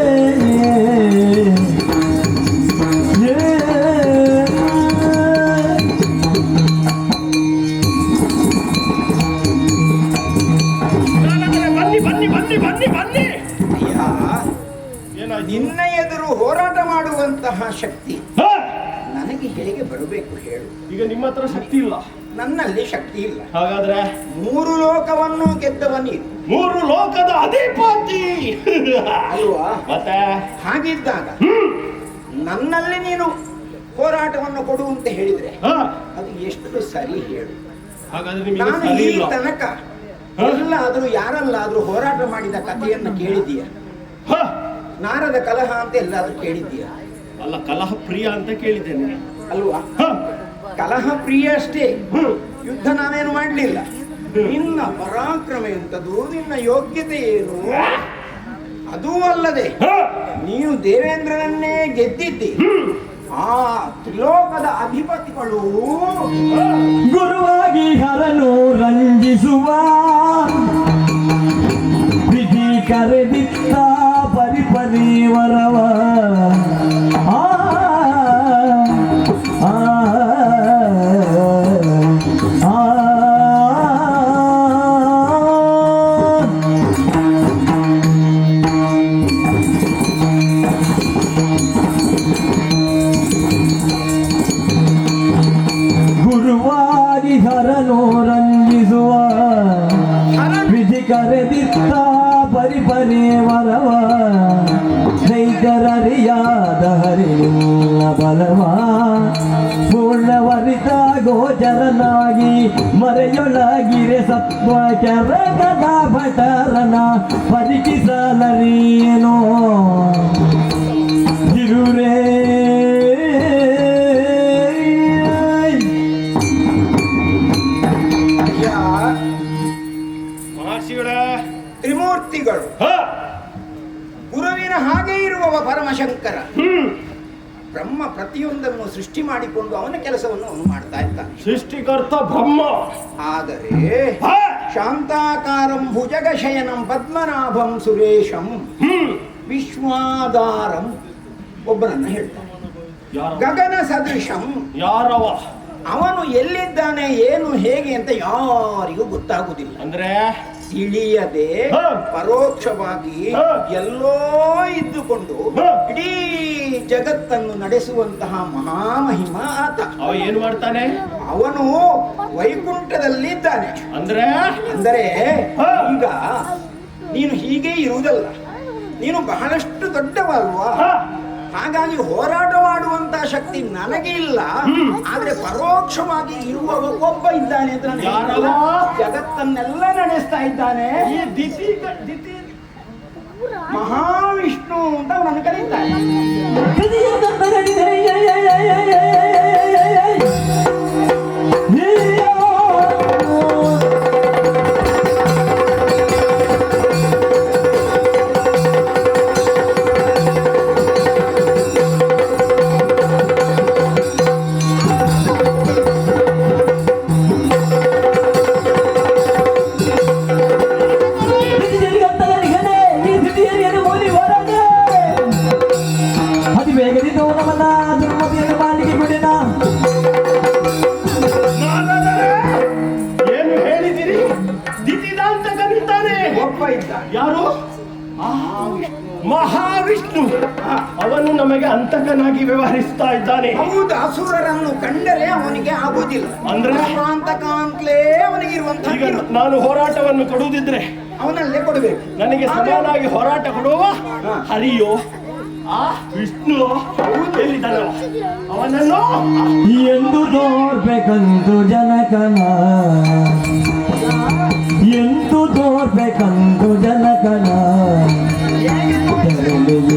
ಬನ್ನಿ ಬನ್ನಿ ಬನ್ನಿ ಬನ್ನಿ ಬನ್ನಿ. ಅಯ್ಯ, ಏನಾಯ್ತು? ನಿನ್ನ ಎದುರು ಹೋರಾಟ ಮಾಡುವಂತಹ ಶಕ್ತಿ ಹಾ. ನನಗೆ ಹೇಗೆ ಬರಬೇಕು ಹೇಳು? ಈಗ ನಿಮ್ಮ ಹತ್ರ ಶಕ್ತಿ ಇಲ್ಲ. ನನ್ನಲ್ಲಿ ಶಕ್ತಿ ಇಲ್ಲ. ಹಾಗಾದ್ರೆ 3 ಲೋಕವನ್ನು ಗೆದ್ದವ ನೀನು 3 ಲೋಕದ ಅಧಿಪತಿ ಅಲ್ವಾ? ಮತ್ತೆ ಹಾಗಿದ್ದಾಗ ನನ್ನಲ್ಲಿ ನೀನು ಹೋರಾಟವನ್ನು ಕೊಡು ಅಂತ ಹೇಳಿದ್ರೆ ಹಾ. ಅದು ಎಷ್ಟು ಸರಿ ಹೇಳು? ಹಾಗಾದ್ರೆ ನಿಮಗೆ ನಾನು ಸರಿ ಈ ಇಲ್ಲ. ತನಕ ಎಲ್ಲಾದ್ರೂ ಯಾರಲ್ಲಾದ್ರೂ ಹೋರಾಟ ಮಾಡಿದ ಕಥೆಯನ್ನು ಕೇಳಿದ್ದೀಯ? ಹಾ. ನಾರದ ಕಲಹ ಅಂತ ಎಲ್ಲಾದ್ರೂ ಕೇಳಿದ್ದೀಯ? ಅಲ್ಲ, ಕಲಹ ಪ್ರಿಯ ಅಂತ ಕೇಳಿದ್ದೇನೆ. ಅಲ್ವಾ? ಹಾ. ಕಲಹ ಪ್ರಿಯ ಅಷ್ಟೇ, ಯುದ್ಧ ನಾವೇನು ಮಾಡಲಿಲ್ಲ. ನಿನ್ನ ಪರಾಕ್ರಮ ಎಂತದು, ನಿನ್ನ ಯೋಗ್ಯತೆ ಏನು? ಅದೂ ಅಲ್ಲದೆ ಹಾ. ನೀನು ದೇವೇಂದ್ರನನ್ನೇ ಗೆದ್ದಿದ್ದಿ. ಆ ತ್ರಿಲೋಕದ ಅಧಿಪತಿಗಳು ಗುರುವಾಗಿ ಹರನು ರಂಜಿಸುವ ವಿಧಿ ಕರೆದಿತ್ತ ಪರಿಪರಿವರವ ಆ ಆ ಆ ಗುರುವಾಗಿ ಹರನು ರಂಜಿಸುವ ವಿಧಿ ಕರೆದಿತ್ತ ಪರಿಪರಿ ವರವ ಚೈತರರಿಯಾದ ಹರಿಯುಲ್ಲ ಬಲವ ಪೂರ್ಣವರಿತ ಗೋಚರನಾಗಿ ಮರೆಯೊಳಗಿ ಮರೆಯೊಳಗಿರೆ ಸತ್ವ ಕೆರಗದ ಭಟರನ ಬದುಕಿಸಲರೇನೋ ಇರುರೇ ಮಹರ್ಷಿಗಳ ತ್ರಿಮೂರ್ತಿಗಳು ಗುರುವಿನ ಹಾಗೆ ಇರುವವ ಪರಮಶಂಕರ ಬ್ರಹ್ಮ ಪ್ರತಿಯೊಂದನ್ನು ಸೃಷ್ಟಿ ಮಾಡಿಕೊಂಡು ಅವನ ಕೆಲಸವನ್ನು ಅವನು ಮಾಡ್ತಾ ಇದ್ದಾನೆ. ಸೃಷ್ಟಿಕರ್ತ ಬ್ರಹ್ಮ. ಆದರೆ ಶಾಂತಾಕಾರಂ ಭುಜಗಶಯನಂ ಪದ್ಮನಾಭಂ ಸುರೇಶಂ ವಿಶ್ವಾಧಾರಂ ಒಬ್ಬನನ್ನ ಹೇಳ್ತಾನೆ. ಗಗನ ಸದೃಶಂ, ಯಾರವ ಅವನು ಎಲ್ಲಿದ್ದಾನೆ ಏನು ಹೇಗೆ ಅಂತ ಯಾರಿಗೂ ಗೊತ್ತಾಗುವುದಿಲ್ಲ. ಅಂದ್ರೆ ತಿಳಿಯದೆ ಪರೋಕ್ಷವಾಗಿ ಎಲ್ಲೋ ಇದ್ದುಕೊಂಡು ಇಡೀ ಜಗತ್ತನ್ನು ನಡೆಸುವಂತಹ ಮಹಾಮಹಿಮ ಆತ. ಅವ ಏನ್ ಮಾಡ್ತಾನೆ? ಅವನು ವೈಕುಂಠದಲ್ಲಿದ್ದಾನೆ. ಅಂದರೆ ಈಗ ನೀನು ಹೀಗೆ ಇರುವುದಲ್ಲ, ನೀನು ಬಹಳಷ್ಟು ದೊಡ್ಡವಲ್ವಾ, ಹಾಗಾಗಿ ಹೋರಾಟ ಮಾಡುವಂತಹ ಶಕ್ತಿ ನನಗೆ ಇಲ್ಲ. ಆದ್ರೆ ಪರೋಕ್ಷವಾಗಿ ಇರುವವ ಒಬ್ಬ ಇದ್ದಾನೆ ಅಂತ ಜಗತ್ತನ್ನೆಲ್ಲ ನಡೆಸ್ತಾ ಇದ್ದಾನೆ. ಮಹಾವಿಷ್ಣು ಅಂತ ಅವನನ್ನು ಕರೀತಾರೆ. ಏನು ಹೇಳಿದಿರಿ? ದಿತಿದಾಂತ ಕರೀತಾನೆ. ಒಬ್ಬ ಇದ್ದಾನೆ. ಯಾರು? ಮಹಾವಿಷ್ಣು. ಅವನು ನಮಗೆ ಅಂತಕನಾಗಿ ವ್ಯವಹರಿಸ್ತಾ ಇದ್ದಾನೆ. ಹೌದು, ಅಸುರರನ್ನು ಕಂಡರೆ ಅವನಿಗೆ ಆಗುವುದಿಲ್ಲ. ಅಂದ್ರೆ ಅಂತಕ ಅಂತಲೇ ಅವನಿಗಿರುವಂತಹ. ಈಗ ನಾನು ಹೋರಾಟವನ್ನು ಕೊಡುವುದಿದ್ರೆ ಅವನಲ್ಲೇ ಕೊಡಬೇಕು. ನನಗೆ ಸಮಾನಾಗಿ ಹೋರಾಟ ಕೊಡುವ ಹರಿಯೋ ಆ ವಿಷ್ಣು ಎಲ್ಲಿದ್ದಾನವ? ಅವನನ್ನು ಎಂದು ತೋರ್ಬೇಕಂದು ಜನಕನ, ಎಂದು ತೋರ್ಬೇಕಂದು ಜನಕನ,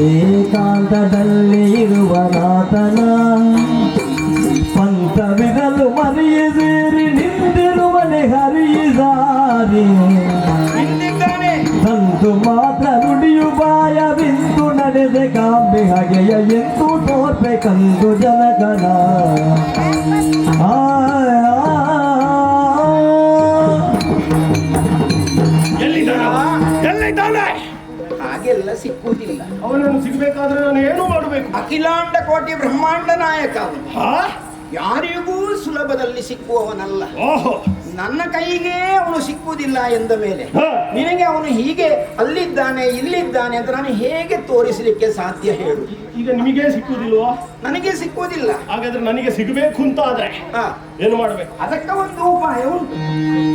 ಏಕಾಂತದಲ್ಲಿ ಇರುವ ನಾಥನ ಪಂಥವಿರಲು ಮರೆಯದೇರಿ ನಿಂತಿರುವನೆ ಹರಿಯಿಸಾರಿ ತಂದು ಮಾತ್ರ ನುಡಿಯು ಬಾಯ ಬಿಂದು ನಡೆದೆ ಕಾಂಬೆ ಹಾಗೆಯ ಎಂದು ತೋರ್ಬೇಕಂದು ಜನಕನ. ಎಲ್ಲಿದ್ದಾನೆ? ಹಾಗೆಲ್ಲ ಸಿಕ್ಕುವುದಿಲ್ಲ. ಅವನನ್ನು ಸಿಗ್ಬೇಕಾದ್ರೆ ನಾನು ಏನು ಮಾಡಬೇಕು? ಅಖಿಲಾಂಡ ಕೋಟಿ ಬ್ರಹ್ಮಾಂಡ ನಾಯಕ ಅವನು. ಯಾರಿಗೂ ಸುಲಭದಲ್ಲಿ ಸಿಕ್ಕುವವನಲ್ಲ. ನನ್ನ ಕೈಗೆ ಅವನು ಸಿಕ್ಕುವುದಿಲ್ಲ ಎಂದ ಮೇಲೆ ನಿನಗೆ ಅವನು ಹೀಗೆ ಅಲ್ಲಿದ್ದಾನೆ ಇಲ್ಲಿದ್ದಾನೆ ಅಂತ ನಾನು ಹೇಗೆ ತೋರಿಸಲಿಕ್ಕೆ ಸಾಧ್ಯ ಹೇಳು? ಈಗ ನಿಮಗೆ ಸಿಕ್ಕುವುದಿಲ್ವಾ? ನನಗೆ ಸಿಕ್ಕುವುದಿಲ್ಲ. ಹಾಗಾದ್ರೆ ನನಗೆ ಸಿಗಬೇಕು ಅಂತ ಆದ್ರೆ ಏನು ಮಾಡಬೇಕು? ಅದಕ್ಕೆ ಒಂದು ಉಪಾಯ ಉಂಟು.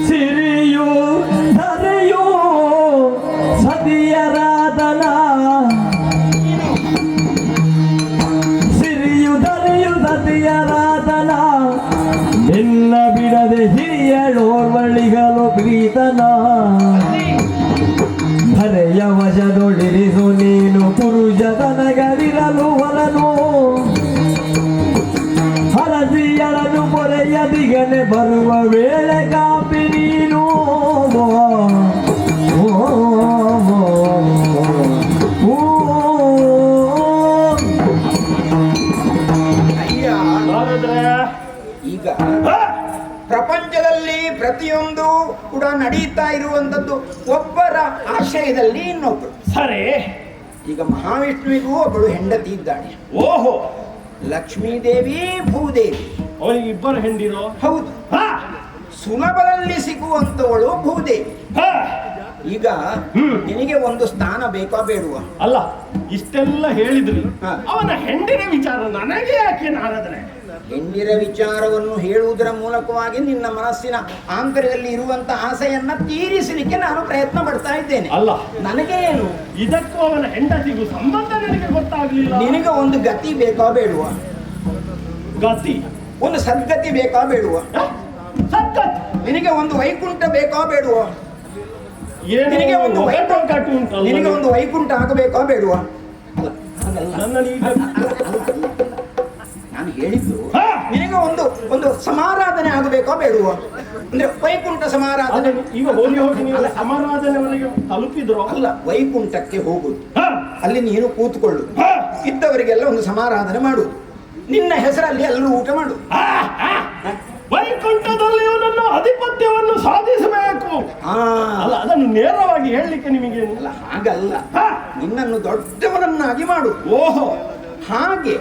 ಸಿರಿಯು ಧರೆಯು ಸತಿಯರಾಧನ, ಸಿರಿಯು ಧರೆಯು ಸತಿಯರಾಧನ, ನಿನ್ನ ಬಿಡದೆ ಹಿರಿಯಳೋರ್ವಳಿಗಲು ಪ್ರೀತನ, ಧರೆಯ ವಶದೊಡಿರಿಸು ನೀನು ಪುರುಷದನಗರಿರಲು ಹೊರನು, ಹರಸಿಯಳನು ಪೊರೆಯದಿಗನೆ ಬರುವ ವೇಳೆ ಕಾಪಿ ನೀನು. ಈಗ ಪ್ರಪಂಚದಲ್ಲಿ ಪ್ರತಿಯೊಂದು ಕೂಡ ನಡೀತಾ ಇರುವಂತದ್ದು ಒಬ್ಬರ ಆಶ್ರಯದಲ್ಲಿ ಇನ್ನೊಬ್ಬರು. ಸರಿ, ಈಗ ಮಹಾವಿಷ್ಣುವಿಗೂ ಒಬ್ಬಳು ಹೆಂಡತಿ ಇದ್ದಾಳೆ. ಓಹೋ, ಲಕ್ಷ್ಮೀದೇವಿ ಭೂದೇವಿ. ಅವನಿಗೆ ಇಬ್ಬರು ಹೆಂಡಿರೋ? ಹೌದು. ಸುಲಭದಲ್ಲಿ ಸಿಗುವಂತವಳು ಭೂದೇವಿ. ಈಗ ನಿನಗೆ ಒಂದು ಸ್ಥಾನ ಬೇಕಾ ಬೇಡುವ? ಅಲ್ಲ, ಇಷ್ಟೆಲ್ಲ ಹೇಳಿದ್ರಿ, ಅವನ ಹೆಂಡಿನ ವಿಚಾರ ನನಗೆ ಯಾಕೆ? ನಾರದ್ರೆ ಹೆಣ್ಣಿರ ವಿಚಾರವನ್ನು ಹೇಳುವುದರ ಮೂಲಕವಾಗಿ ನಿನ್ನ ಮನಸ್ಸಿನ ಆಂತರ್ಯದಲ್ಲಿ ಇರುವಂತಹ ಆಸೆಯನ್ನ ತೀರಿಸಲಿಕ್ಕೆ ನಾನು ಪ್ರಯತ್ನ ಪಡ್ತಾ ಇದ್ದೇನೆ. ಅಲ್ಲ, ನನಗೆ ಏನು? ಇದಕ್ಕೂ ಅವನ ಹೆಂಡತಿಗೂ ಸಂಬಂಧ ನನಗೆ ಗೊತ್ತಾಗ್ಲಿಲ್ಲ. ನಿನಗೆ ಒಂದು ಗತಿ ಬೇಕಾ ಬೇಡುವ? ಗತಿ? ಒಂದು ಸದ್ಗತಿ ಬೇಕಾ ಬೇಡುವ? ಸದ್ಗತಿ ನಿನಗೆ ಒಂದು ವೈಕುಂಠ ಬೇಕೋ ಬೇಡುವೋ? ಏನು ನಿನಗೆ ಒಂದು ಕಟ್ಟು ಉಂಟಲ್ಲ ನಿನಗೆ ಒಂದು ವೈಕುಂಠ ಆಗಬೇಕೋ ಬೇಡುವೋ? ಅಲ್ಲ, ಹಾಗಲ್ಲ. ನನ್ನನ್ನು ಈಗ ನಾನು ಹೇಳಿದ್ದು ಹಾ. ನಿನಗೆ ಒಂದು ಒಂದು ಸಮಾರಾಧನೆ ಆಗಬೇಕೋ ಬೇಡುವೋ? ಅಂದ್ರೆ ವೈಕುಂಠ ಸಮಾರಾಧನೆ. ಈಗ ಹೋಗಿ ನೀವು ಸಮಾರಾಧನೆವರೆಗೆ ತಲುಪಿದ್ರು ಅಲ್ಲ, ವೈಕುಂಠಕ್ಕೆ ಹೋಗುದು, ಹಾ. ಅಲ್ಲಿ ನೀನು ಕೂತ್ಕೊಳ್ಳು, ಹಾ. ಇದ್ದವರಿಗೆಲ್ಲ ಒಂದು ಸಮಾರಾಧನೆ ಮಾಡುದು, ನಿನ್ನ ಹೆಸರಲ್ಲಿ ಎಲ್ಲರೂ ಊಟ ಮಾಡು. ವೈಕುಂಠದಲ್ಲಿ ನನ್ನ ಆಧಿಪತ್ಯವನ್ನು ಸಾಧಿಸಬೇಕು. ಅಲ್ಲ, ಅದನ್ನು ನೇರವಾಗಿ ಹೇಳಲಿಕ್ಕೆ ನಿಮಗೆ ಅಲ್ಲ, ಹಾಗಲ್ಲ, ನಿನ್ನನ್ನು ದೊಡ್ಡವನನ್ನಾಗಿ ಮಾಡು. ಓಹೋ, ಹಾಗೆ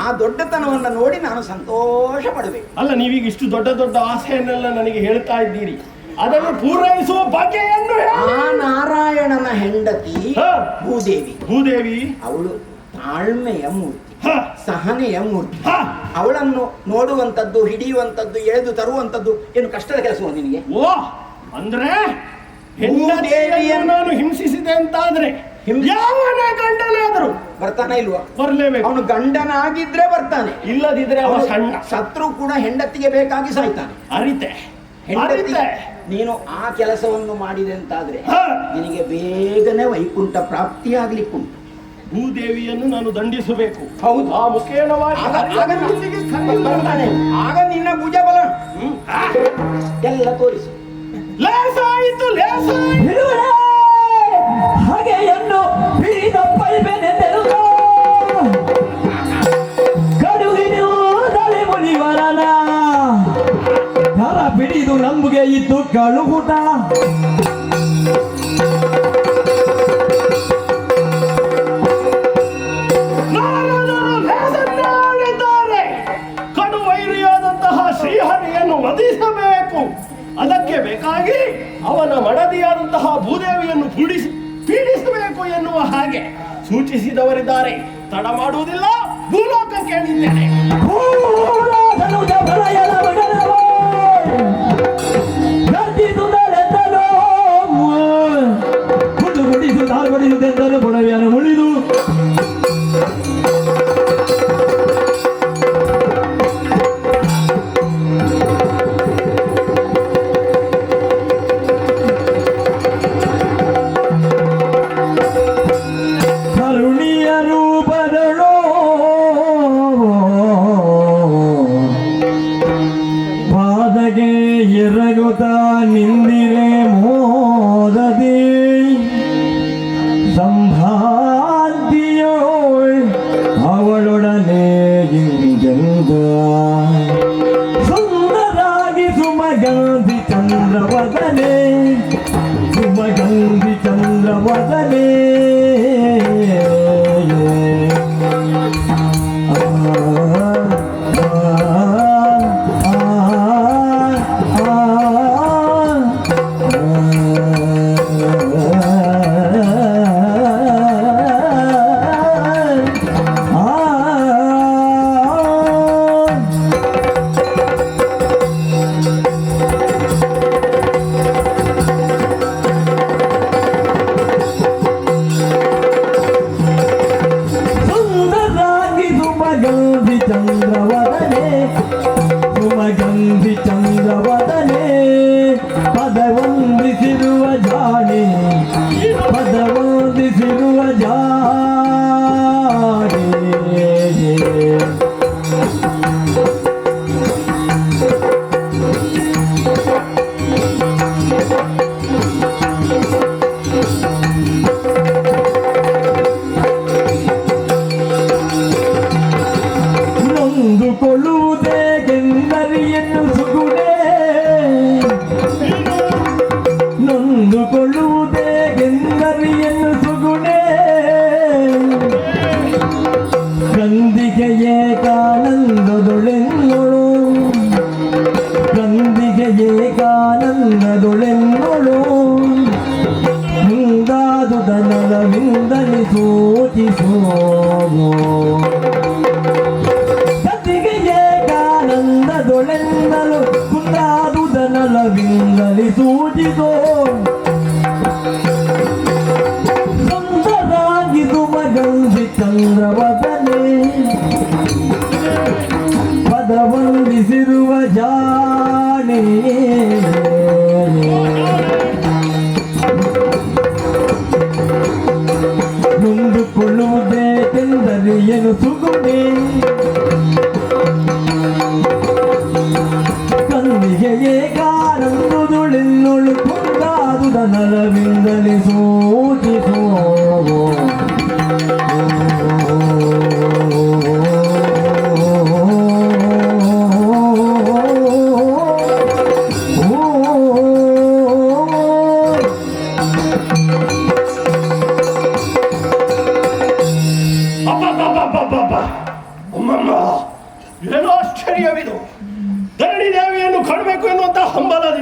ಆ ದೊಡ್ಡತನವನ್ನು ನೋಡಿ ನಾನು ಸಂತೋಷ ಪಡಬೇಕು. ಅಲ್ಲ, ನೀವೀಗ ಇಷ್ಟು ದೊಡ್ಡ ದೊಡ್ಡ ಆಸೆಯನ್ನೆಲ್ಲ ನನಗೆ ಹೇಳ್ತಾ ಇದ್ದೀರಿ, ಅದನ್ನು ಪೂರೈಸುವ ಬಗೆಯನ್ನು ಆ ನಾರಾಯಣನ ಹೆಂಡತಿ ಹಾ. ಭೂದೇವಿ. ಭೂದೇವಿ ಅವಳು ತಾಳ್ಮೆಯ ಮೂರ್ತಿ, ಹಾ. ಸಹನೆಯ ಮೂರ್ತಿ. ಹಾ. ಅವಳನ್ನು ನೋಡುವಂಥದ್ದು, ಹಿಡಿಯುವಂಥದ್ದು, ಎಳೆದು ತರುವಂಥದ್ದು ಏನು ಕಷ್ಟದ ಕೆಲಸವೋ ನಿನಗೆ? ಓ, ಅಂದ್ರೆ ಹೆಂಡತಿಯನ್ನು ನಾನು ಹಿಂಸಿಸಿದೆ ಅಂತಾದ್ರೆ ಯಾವನ ಗಂಡನಾದ್ರು ಬರ್ತಾನೆ ಇಲ್ವಾ? ಬರ್ಲೇಬೇಕು. ಅವನು ಗಂಡನಾಗಿದ್ರೆ ಬರ್ತಾನೆ, ಇಲ್ಲದಿದ್ರೆ ಅವನು ಸಣ್ಣ ಸತ್ರು ಕೂಡ ಹೆಂಡತಿಗೆ ಬೇಕಾಗಿ ಸಾಯ್ತಾನೆ. ಅರಿತೆ ಹೆಂಡತಿ ಅರಿತೆ. ನೀನು ಆ ಕೆಲಸವನ್ನು ಮಾಡಿದೆ ಅಂತಾದ್ರೆ ಹಾ. ನಿನಗೆ ಬೇಗನೆ ವೈಕುಂಠ ಪ್ರಾಪ್ತಿಯಾಗ್ಲಿಕ್ಕುಂಟು. ಭೂದೇವಿಯನ್ನು ನಾನು ದಂಡಿಸಬೇಕು. ಹೌದು. ಆ ಮುಖೇನವಾಗಿ ಇಲ್ಲಿಗೆ ಕರೆಯುವುದು. ಬರ್ತಾನೆ, ಆಗ ನಿನ್ನ ಭುಜ ಬಲ ಎಲ್ಲ ತೋರಿಸು. ಲೇಸಾಯಿತು, ಲೇಸಾಯಿತು. ಬಿಡುವರೆ ಹಾಗೆಯನ್ನು ಬಿರಿದ ಪೈಬೆನೆಂದರು ಕಡುಗಿನು ತಲೆ ಮುನಿವರನ ಕರ ಬಿಡಿದು ನಂಬುಗೆ ಇದ್ದು ಕಳುಹುಟ ಕಡು ವೈರಿಯಾದಂತಹ ಶ್ರೀಹರಿಯನ್ನು ವಧಿಸಬೇಕು. ಅದಕ್ಕೆ ಬೇಕಾಗಿ ಅವನ ಮಡದಿಯಾದಂತಹ ಭೂದೇವಿಯನ್ನು ಪೀಡಿಸಬೇಕು ಎನ್ನುವ ಹಾಗೆ ಸೂಚಿಸಿದವರಿದ್ದಾರೆ. ತಡ ಮಾಡುವುದಿಲ್ಲ, ಭೂಲೋಕ ಕೇಳಿದ್ದೇನೆ. ಗುಡಿಸುವುದೆಂದಲು ಬುಡವಿಯನ್ನು ಮುಳಿದು ಕರುಣಿಯ ರೂಪದಳೋ ಪಾದಗೆ ಎರಗುತ್ತ ನಿಂದಿರೆ ಮೋದದಿ ಸಂಭಾಂತಿಯೋ ಅವಳೊಡನೆ ಇಂಜಂದ ಸುಂದರಾಗಿ ಸುಮಗಂಧಿ ಚಂದ್ರವದನೆ ಸುಮಗಂಧಿ ಚಂದ್ರವದನೆ ಚಂದ್ರವದನೆ ಸುಮಗಂಧಿ ಚಂದ್ರವದನೆ ಪದವಂದಿಸಿರುವ ಜಾಣೆ ಪದವಂದಿಸಿರುವ ಜಾಣೆ ನೊಂದುಕೊಳ್ಳುವುದೇ ಗೆಂದರಿಯನ್ನು ಸುಗುಣೆ ನೊಂದುಕೊಳ್ಳುವುದೇ ಗೆಂದರಿಯನ್ನು ಸುಗುಣೆ ಗಂಧಿಗೆ ಏಕಾನಂದದೊಳೆನ್ನೊಳು ಗಂಧಿಗೆ ಏಕಾನಂದದೊಳೆನ್ನೊಳು ಮುಂದಾದುದ ನಲವಿಂದಲಿ ಸೂಚಿಸೋನು ಏಕಾನಂದದೊಳೆನ್ನಲು ಕುಂದಾದುದನಲವಿಂದಲಿ ಸೂಚಿಸೋ ಸುಂದರಾಗಿ ಸುಮಗಂಧಿ ಚಂದ್ರವದನೆ ಪದವಂದಿಸಿರುವ ಜಾಣೆ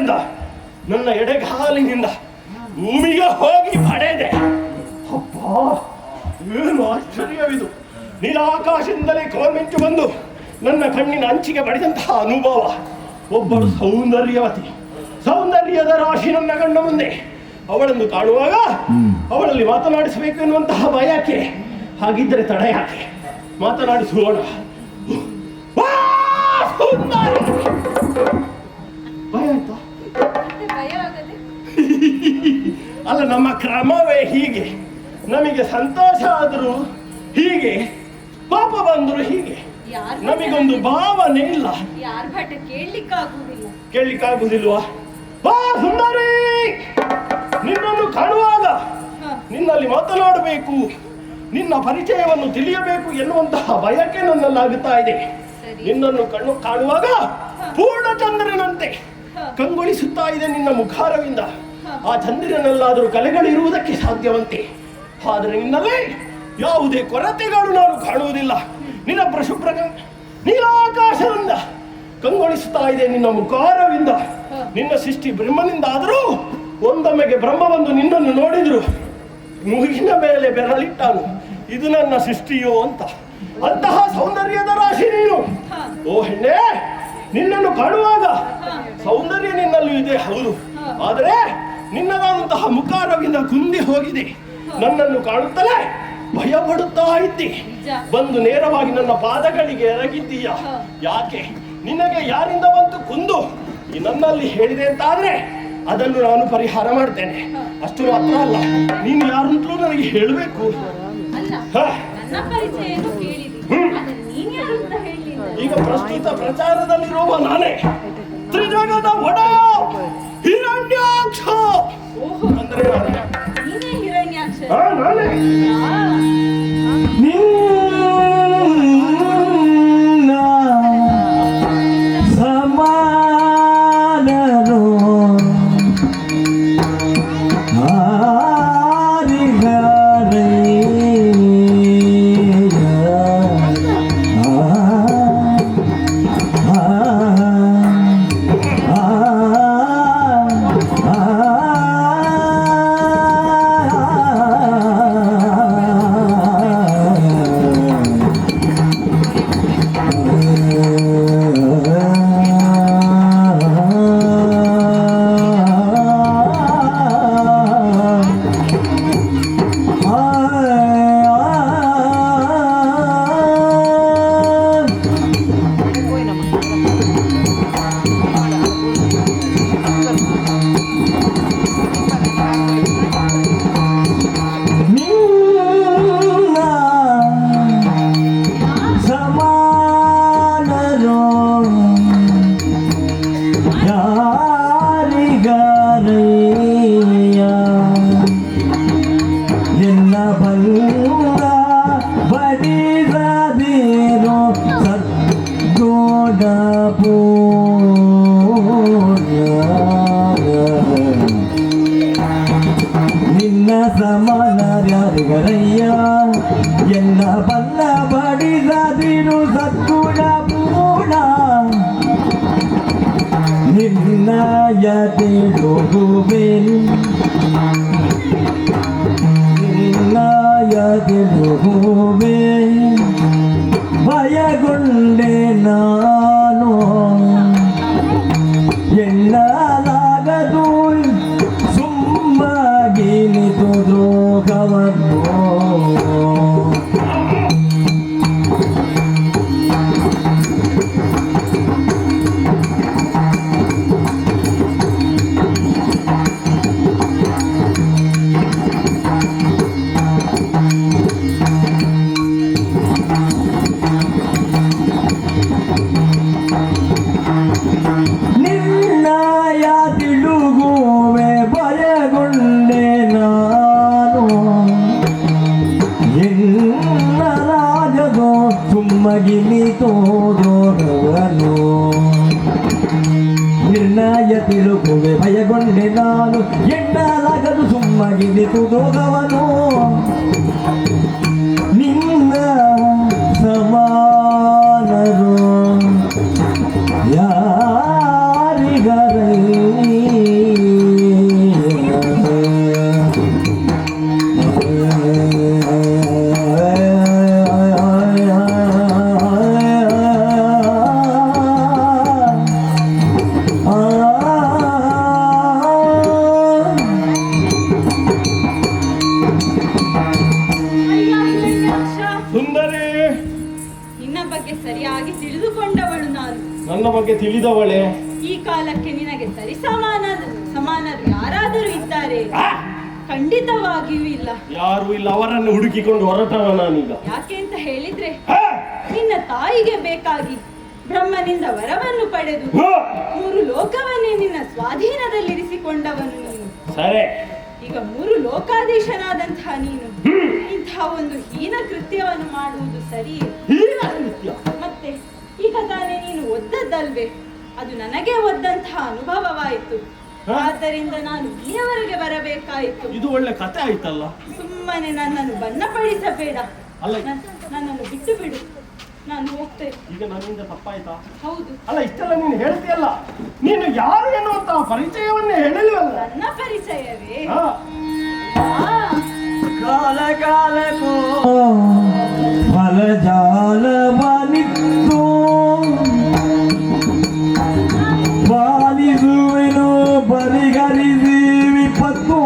ಬಲದಿಂದ ನನ್ನ ಎಡೆಗಾಲಿನಿಂದ ಭೂಮಿಗೆ ಹೋಗಿ ಪಡೆದೆ. ಅಪ್ಪ, ಏನು ಆಶ್ಚರ್ಯವಿದು! ನೀಲಾಕಾಶದಿಂದಲೇ ಕೋರ್ಮೆಂಚು ಬಂದು ನನ್ನ ಕಣ್ಣಿನ ಅಂಚಿಗೆ ಬಡಿದಂತಹ ಅನುಭವ. ಒಬ್ಬಳು ಸೌಂದರ್ಯದ ರಾಶಿ ನನ್ನ ಕಣ್ಣ ಮುಂದೆ. ಅವಳನ್ನು ಕಾಣುವಾಗ ಅವಳಲ್ಲಿ ಮಾತನಾಡಿಸಬೇಕು ಎನ್ನುವಂತಹ ಬಯಕೆ. ಹಾಗಿದ್ದರೆ ತಡ ಯಾಕೆ, ಮಾತನಾಡಿಸೋಣ. ಭಯ ಆಯ್ತಾ? ಅಲ್ಲ, ನಮ್ಮ ಕ್ರಮವೇ ಹೀಗೆ. ನಮಗೆ ಸಂತೋಷ ಆದರೂ ಹೀಗೆ, ಪಾಪ ಬಂದ್ರು ಹೀಗೆ. ನಮಗೊಂದು ಭಾವನೆ ಇಲ್ಲ. ಕೇಳಲಿಕ್ಕಾಗುವುದಿಲ್ವಾ? ಸುಂದರಿ, ನಿನ್ನನ್ನು ಕಾಣುವಾಗ ನಿನ್ನಲ್ಲಿ ಮಾತನಾಡಬೇಕು, ನಿನ್ನ ಪರಿಚಯವನ್ನು ತಿಳಿಯಬೇಕು ಎನ್ನುವಂತಹ ಬಯಕೆ ನನ್ನಲ್ಲಾಗುತ್ತಾ ಇದೆ. ನಿನ್ನನ್ನು ಕಾಣುವಾಗ ಪೂರ್ಣಚಂದ್ರನಂತೆ ಕಂಗೊಳಿಸುತ್ತಾ ಇದೆ ನಿನ್ನ ಮುಖಾರವಿಂದ. ಆ ಚಂದ್ರನಲ್ಲಾದರೂ ಕಲೆಗಳಿರುವುದಕ್ಕೆ ಸಾಧ್ಯವಂತೆ. ಆದರೆ ನಿನ್ನಲ್ಲಿ ಯಾವುದೇ ಕೊರತೆಗಳು ನಾನು ಕಾಣುವುದಿಲ್ಲ. ನಿನ್ನ ಶುಭ್ರ ನೀಲಾಕಾಶದಿಂದ ಕಂಗೊಳಿಸುತ್ತಾ ಇದೆ ನಿನ್ನ ಮುಖಾರವಿಂದ. ನಿನ್ನ ಸೃಷ್ಟಿ ಬ್ರಹ್ಮನಿಂದ ಆದರೂ ಒಂದೊಮ್ಮೆಗೆ ಬ್ರಹ್ಮ ಬಂದು ನಿನ್ನನ್ನು ನೋಡಿದ್ರು ಮುಗಿನ ಮೇಲೆ ಬೆರಳಿಟ್ಟಾನು, ಇದು ನನ್ನ ಸೃಷ್ಟಿಯೋ ಅಂತ. ಅಂತಹ ಸೌಂದರ್ಯದ ರಾಶಿ ನೀನು. ಓ ಹೆಣ್ಣೆ, ನಿನ್ನನ್ನು ಕಾಣುವಾಗ ಸೌಂದರ್ಯ ನಿನ್ನಲ್ಲಿ ಇದೆ, ಹೌದು. ಆದರೆ ನಿನ್ನದಾದಂತಹ ಮುಖಾರವಿಂದ ಕುಂದಿ ಹೋಗಿದೆ. ನನ್ನನ್ನು ಕಾಣುತ್ತಲೇ ಭಯ ಪಡುತ್ತಾ ಇದ್ದಿ. ಬಂದು ನೇರವಾಗಿ ನನ್ನ ಪಾದಗಳಿಗೆ ಎರಗಿದ್ದೀಯ. ಯಾಕೆ? ನಿನಗೆ ಯಾರಿಂದ ಬಂತು ಕುಂದು ಈ ನನ್ನಲ್ಲಿ ಹೇಳಿದೆ ಅಂತಾದ್ರೆ ಅದನ್ನು ನಾನು ಪರಿಹಾರ ಮಾಡ್ತೇನೆ. ಅಷ್ಟು ಮಾತ್ರ ಅಲ್ಲ, ನೀನು ಯಾರಂತಲೂ ನನಗೆ ಹೇಳಬೇಕು. ಈಗ ಪ್ರಸ್ತುತ ಪ್ರಚಾರದಲ್ಲಿರುವ ನಾನೇ ತ್ರಿಜಗದ ಒಡೆಯ ಹಿರಣ್ಯಾಕ್ಷ ಅಂದ್ರೆ ನಾನೇ. ನಿನ್ನ ಸಮಾನರು ನಿನ್ನ ಸಮಾನರ್ಯಾರಿಗರಯ್ಯ ಎಲ್ಲ ಬಲ್ಲ ಬಡಿದದಿರು ಸದ್ಗುಣ ಪೂರ್ಣ ನಿನ್ನಯ ತಿಳುಗುವೆ ನಿನ್ನಯ ತಿಳುಗುವೆ ಭಯಗೊಂಡೆ ನಾನು ಎನ್ನಲಾಗದು ಸುಮ್ಮಾಗಿ ನಿಂತು ದ್ರೋಹವನ್ನು ನಿರ್ಣಯ ತಿಳುಗುವೆ ಭಯಗೊಂಡೆ ನಾನು ಎನ್ನಲಾಗದು ಸುಮ್ಮಗಿನಿತು ದ್ರೋಹವನು ನಿನ್ನ ಸಮಾನರು ಯಾರಿಗರಯ್ಯ ಬಗ್ಗೆ ತಿಳಿದವಳೆ. ಈ ಕಾಲಕ್ಕೆ ನಿನಗೆ ಸಮಾನರು ಯಾರಾದರೂ ಇದ್ದಾರೆ? ಖಂಡಿತವಾಗಿಯೂ ಇಲ್ಲ. ಯಾರು ಇಲ್ಲ, ಅವರನ್ನು ಹುಡುಕಿಕೊಂಡು ಹೊರಟವ ನಾನೀಗ. ಯಾಕೆ ಅಂತ ಹೇಳಿದ್ರೆ, ನಿನ್ನ ತಾಯಿಗೆ ಬೇಕಾಗಿ ಬ್ರಹ್ಮನಿಂದ ವರವನ್ನು ಪಡೆದು 3 ಲೋಕವನ್ನೇ ನಿನ್ನ ಸ್ವಾಧೀನದಲ್ಲಿರಿಸಿಕೊಂಡವನು ನೀನು. ಸರಿ, ಈಗ 3 ಲೋಕಾಧೀಶನಾದಂತಹ ನೀನು ಇಂತಹ ಒಂದು ಹೀನ ಕೃತ್ಯವನ್ನು ಮಾಡುವುದು ಸರಿಯೇ? ಮತ್ತೆ ಈಗ ತಾನೇ ನೀನು ಒದ್ದದ್ದಲ್ವೇ? ಅದು ನನಗೆ ಒದ್ದಂತಹ ಅನುಭವವಾಯಿತು. ಆದ್ದರಿಂದ ನಾನು ಇಲ್ಲಿಯವರೆಗೆ ಬರಬೇಕಾಯಿತು. ಇದು ಒಳ್ಳೆ ಕತೆ ಆಯ್ತಲ್ಲ. ಸುಮ್ಮನೆ ನನ್ನನ್ನು ಬನ್ನಪಡಿಸಬೇಡ. ಅಲ್ಲ, ನನ್ನನ್ನು ಬಿಟ್ಟು ಬಿಡು, ನಾನು ಹೋಗ್ತೇನೆ. ಈಗ ನನ್ನಿಂದ ತಪ್ಪಾಯ್ತಾ? ಹೌದು. ಅಲ್ಲ, ಇಷ್ಟೆಲ್ಲ ನೀನು ಹೇಳ್ತೀಯಲ್ಲ, ನೀನು ಯಾರು ಎನ್ನುವಂತಹ ಪರಿಚಯವನ್ನೇ ಹೇಳಿಲ್ವಲ್ಲ. ನನ್ನ ಪರಿಚಯವೇ? ಕಾಲ ಕಾಲಕ್ಕೂ ಫಲಜಾಲವನಿತ್ತು ಪಾಲಿಸುವೆನು ಪರಿಹರಿಸಿ ವಿಪತ್ತು.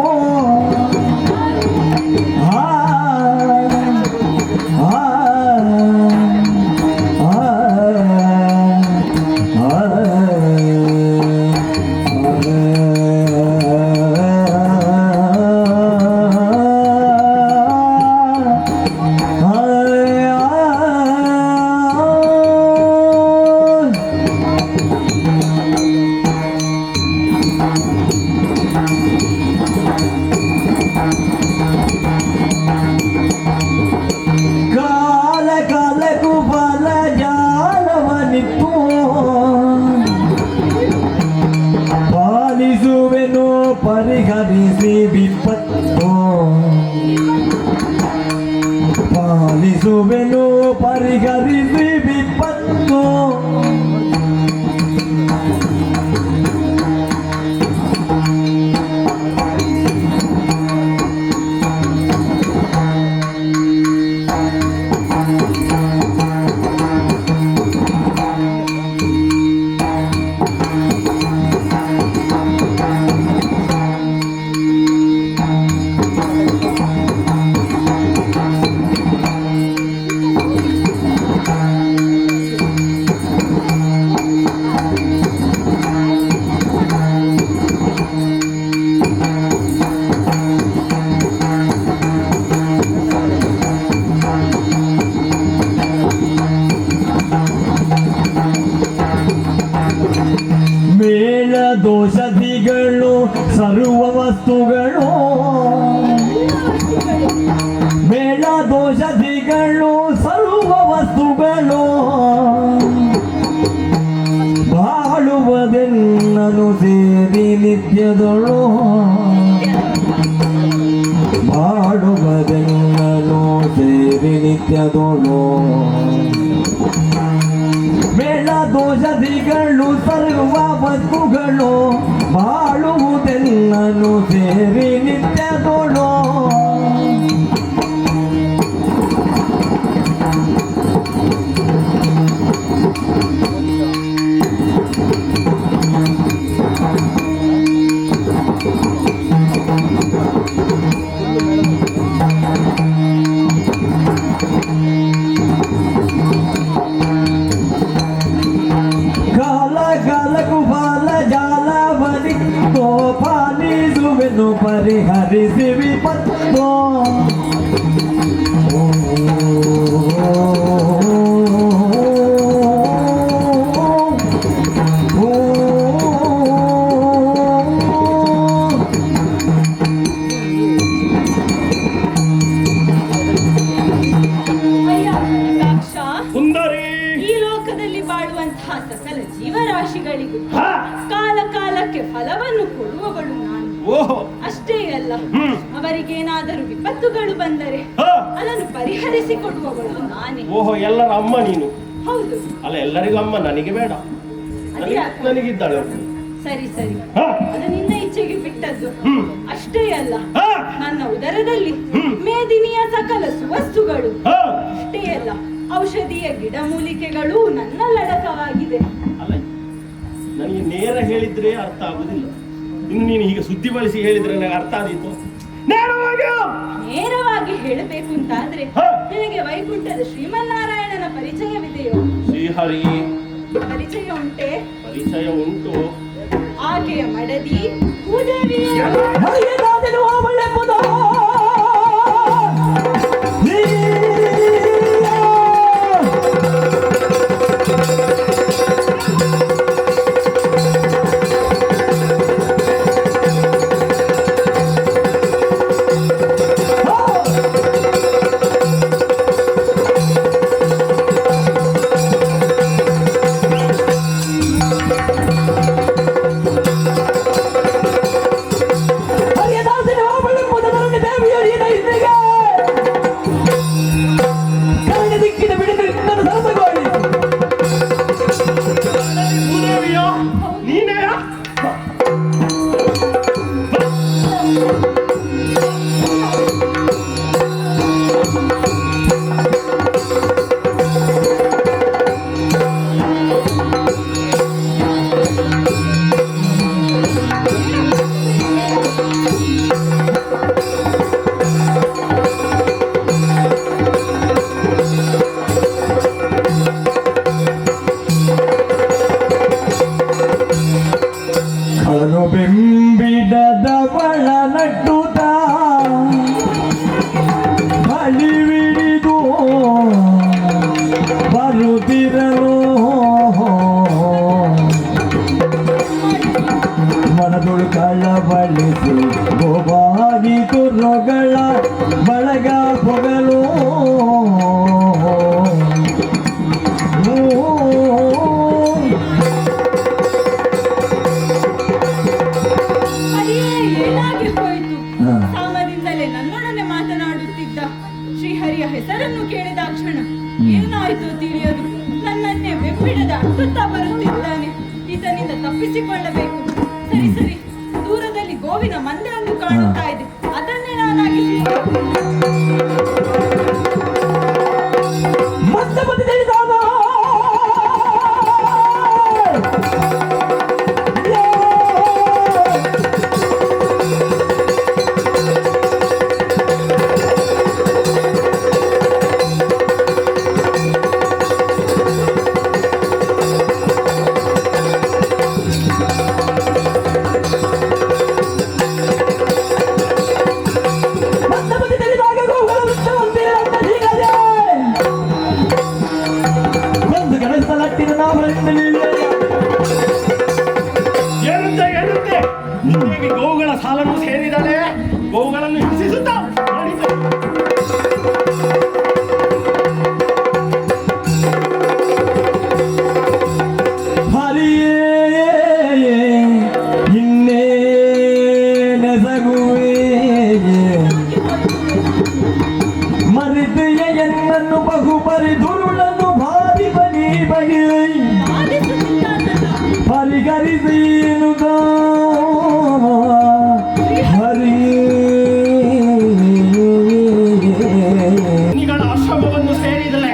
ಪರಿಹರಿಸಿ ವಿಪತ್ತು ಪಾಲಿಸುವೆನು ಪರಿಹರಿಸಿ ವಿಪತ್ತು. ದೋಷಧಿಗಳು ಸರ್ವ ವಸ್ತುಗಳು ಮೇಳ ದೋಷಧಿಗಳು ಸರ್ವ ವಸ್ತುಗಳು ಬಾಳುವುದೆನ್ನನು ಸೇರಿ ನಿತ್ಯದಳು ಬಾಳುವುದೆನ್ನನು ಸೇರಿ ನಿತ್ಯದಳು ಮೇಳ ದೋಷಧಿಗಳು ಸರ್ವ ವಸ್ತುಗಳು ಬಾಳುವುದೆಲ್ಲನು ಸೇರಿ ನಿತ್ಯದೋಳು. ಪರಿಹರಿಸಿ ವಿಪತ್ತು ಸುಂದರಿ, ಈ ಲೋಕದಲ್ಲಿ ಬಾಳುವಂತಹ ಸಕಲ ಜೀವರಾಶಿಗಳಿಗೂ ಕಾಲ ಕಾಲಕ್ಕೆ ಫಲವನ್ನು ಕೊಡುವವಳು ನಾನು. ಅಷ್ಟೇ ಅಲ್ಲ, ಅವರಿಗೇನಾದರೂ ವಿಪತ್ತುಗಳು ಬಂದರೆ ಅದನ್ನು ಪರಿಹರಿಸಿಕೊಡುವವಳು ನಾನೇ. ಓಹೋ, ಎಲ್ಲರ ಅಮ್ಮ ನೀನು? ಹೌದು. ಅಲ್ಲ, ಎಲ್ಲರಿಗೂ ಅಮ್ಮ, ನನಗೆ ಬೇಡ. ನನಗಿದ್ದಾಳೆ. ಸರಿ ಸರಿ, ಅದು ನಿನ್ನ ಇಚ್ಛೆಗೆ ಬಿಟ್ಟದ್ದು. ಅಷ್ಟೇ ಅಲ್ಲ, ನನ್ನ ಉದರದಲ್ಲಿ ಮೇದಿನಿಯ ಸಕಲ ಸುವಸ್ತುಗಳು, ಅಷ್ಟೇ ಅಲ್ಲ ಔಷಧೀಯ ಗಿಡಮೂಲಿಕೆಗಳು ನನ್ನಲ್ಲಡಕವಾಗಿದೆ. ಅಲ್ಲ, ನನಗೆ ನೇರ ಹೇಳಿದ್ರೆ ಅರ್ಥ ಆಗುದಿಲ್ಲ. ಇನ್ನು ನೀನು ಹೀಗೆ ಸುದ್ದಿ ಬಳಸಿ ಹೇಳಿದ್ರೆ ನನಗೆ ಅರ್ಥ ಆದೀತು. ನೇರವಾಗಿ ಹೇಳಬೇಕು ಅಂತಾದ್ರೆ, ಆದ್ರೆ ನಿನಗೆ ವೈಕುಂಠದ ಶ್ರೀಮನ್ನಾರಾಯಣನ ಪರಿಚಯವಿದೆಯೋ? ಶ್ರೀಹರಿ, ನನಗೆ ವೈಕುಂಠದ ಶ್ರೀಮನ್ನಾರಾಯಣನ ಪರಿಚಯವೇ ಇಲ್ಲ. ನನಗೆ ನೇರ ಹೇಳಿದ್ರೆ ಅರ್ಥ ಆಗುದಿಲ್ಲ. ಇನ್ನು ನೀನು ಹೀಗೆ ಸುದ್ದಿ ಬಳಸಿ ಹೇಳಿದ್ರೆ ನನಗೆ ಅರ್ಥ ಆದೀತು. ನೇರವಾಗಿ ಶ್ರೀಮನ್ನಾರಾಯಣನ ಪರಿಚಯವಿದೆಯೋ? ಪರಿಚಯ ಉಂಟೆ? ಪರಿಚಯ ಉಂಟು. ಆಕೆಯ ಮಡದಿ ಭೂದೇವಿ. ಹರಿಯದಾದೆನು ಅವಳೆಂಬುದು ಭೂದೇವಿಯೋ ನೀನೇ? ಕಳನು ಬೆಂಬಿಡದವಳ ನಟ್ಟುತ್ತ ಬಲಿವಿಡಿದು ಬರುತ್ತಿರಲು ಮನದೊಳು ಕಳವಳಿಸಿ ಗೋಬಾಗಿತು ರೊಗಳ ಬಳಗ ಪೊಗಲು ಅರಿಯೇ ಏನಾಗಿ ಹೋಯಿತು? ಸಾಮದಿಂದಲೇ ನನ್ನೊಡನೆ ಮಾತನಾಡುತ್ತಿದ್ದ ಶ್ರೀಹರಿಯ ಹೆಸರನ್ನು ಕೇಳಿದ ಕ್ಷಣ ಏನಾಯಿತು ತಿಳಿಯದು. ನನ್ನನ್ನೇ ಬೆಂಬಿಡದ ಅಟ್ಟುತ್ತಾ ಬರುತ್ತಿದ್ದಾನೆ. ಈತನಿಂದ ತಪ್ಪಿಸಿಕೊಳ್ಳಬೇಕು. ಸರಿ ಸರಿ, ದೂರದಲ್ಲಿ ಗೋವಿನ ಮಂದೆಯೊಂದು ಕಾಣುತ್ತಾ ಇದೆ. ಅದನ್ನೇ ನಾನಾಗಿ ಮತ್ತೆ ಬಂದಿದ್ದೇನೆ ಏನಂತೆ ಏನಂತೆ? ಭೂದೇವಿ ಗೋವುಗಳ ಸಾಲನ್ನು ಸೇರಿದಳೆ, ಗೋವುಗಳನ್ನು ಹಿಂಸಿಸುತ್ತಾ ಮಾಡಿದ್ದೆ. ಹರಿಯೇ ಇನ್ನೇ ನೆಸಗುವೆ ಮರಿದೆಯ ಎನ್ನನ್ನು ಬಹು ಪರಿದುರುಳನ್ನು ಭಾರಿ ಬನಿ ಬಗೆ ಪರಿಗರಿಸೇನುಗ ಮುನಿಗಳ ಆಶ್ರಮವನ್ನು ಸೇರಿದಳೆ,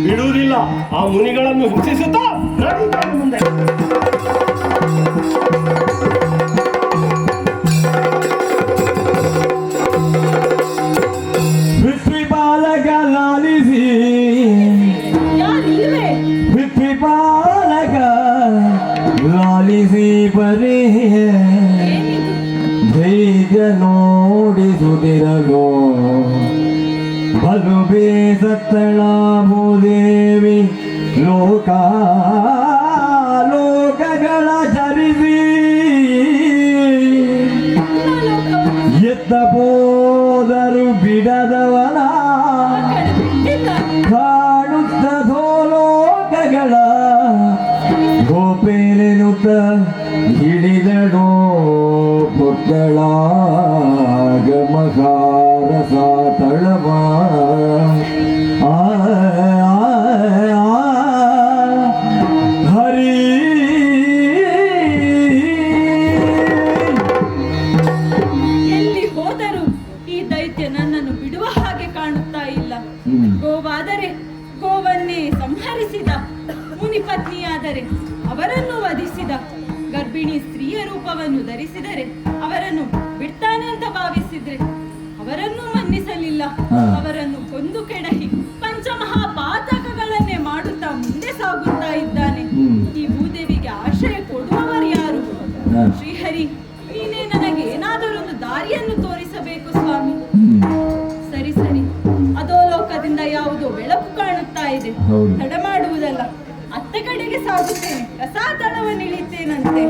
ಬಿಡುವುದಿಲ್ಲ. ಆ ಮುನಿಗಳನ್ನು ಹಿಂಸಿಸುತ್ತಾ ನಡೀತಾನೆ ಮುಂದೆ. ಪೃಥ್ವಿ ಬಾಲಕ ಲಾಲಿಸಿ ಯಾರಿಲ್ವೇ? ಪೃಥ್ವಿ ಬಾಲಕ ಲಾಲಿಸಿ ಬರೀ ಧೈರ್ಯ ನೋಡಿಸುತ್ತಿರಲು ಬಲು ಬೇಸತ್ತಳ ಭೂದೇವಿ ಲೋಕಗಳ ಚರಿಸಿ ಎತ್ತ ಹೋದರು ಬಿಡದವನ ಕಾಣುತ್ತದೋ ಲೋಕಗಳ ಗೋಪೇಲೆನುತ್ತ ಹಿಡಿದಡೋ ಪುಟ್ಟಳ ಗಮಕಾರ ತಳವ ಹರಿ ಎಲ್ಲಿ ಹೋದರೂ ಈ ದೈತ್ಯ ನನ್ನನ್ನು ಬಿಡುವ ಹಾಗೆ ಕಾಣುತ್ತಾ ಇಲ್ಲ. ಗೋವಾದರೆ ಗೋವನ್ನೇ ಸಂಹರಿಸಿದ, ಮುನಿಪತ್ನಿಯಾದರೆ ಅವರನ್ನು ವಧಿಸಿದ, ಗರ್ಭಿಣಿ ಸ್ತ್ರೀಯ ರೂಪವನ್ನು ಧರಿಸಿದರೆ ಅವರನ್ನು ಬಿಡ್ತಾನೆ ಅಂತ ಭಾವಿಸಿದ್ರೆ ಅವರನ್ನು ಮನ್ನಿಸಲಿಲ್ಲ. ಅವರನ್ನು ಕೊಂದು ಕೆಡಹಿ ಪಂಚಮಹಾಪಾತಕಗಳನ್ನೇ ಮಾಡುತ್ತಾ ಮುಂದೆ ಸಾಗುತ್ತಾ ಇದ್ದಾನೆ. ಹೌದು. ತಡ ಮಾಡುವುದಲ್ಲ, ಅತ್ತೆ ಕಡೆಗೆ ಸಾಗುತ್ತೇನೆ, ರಸಾತಳವನ್ನಿಳಿತೇನಂತೆ.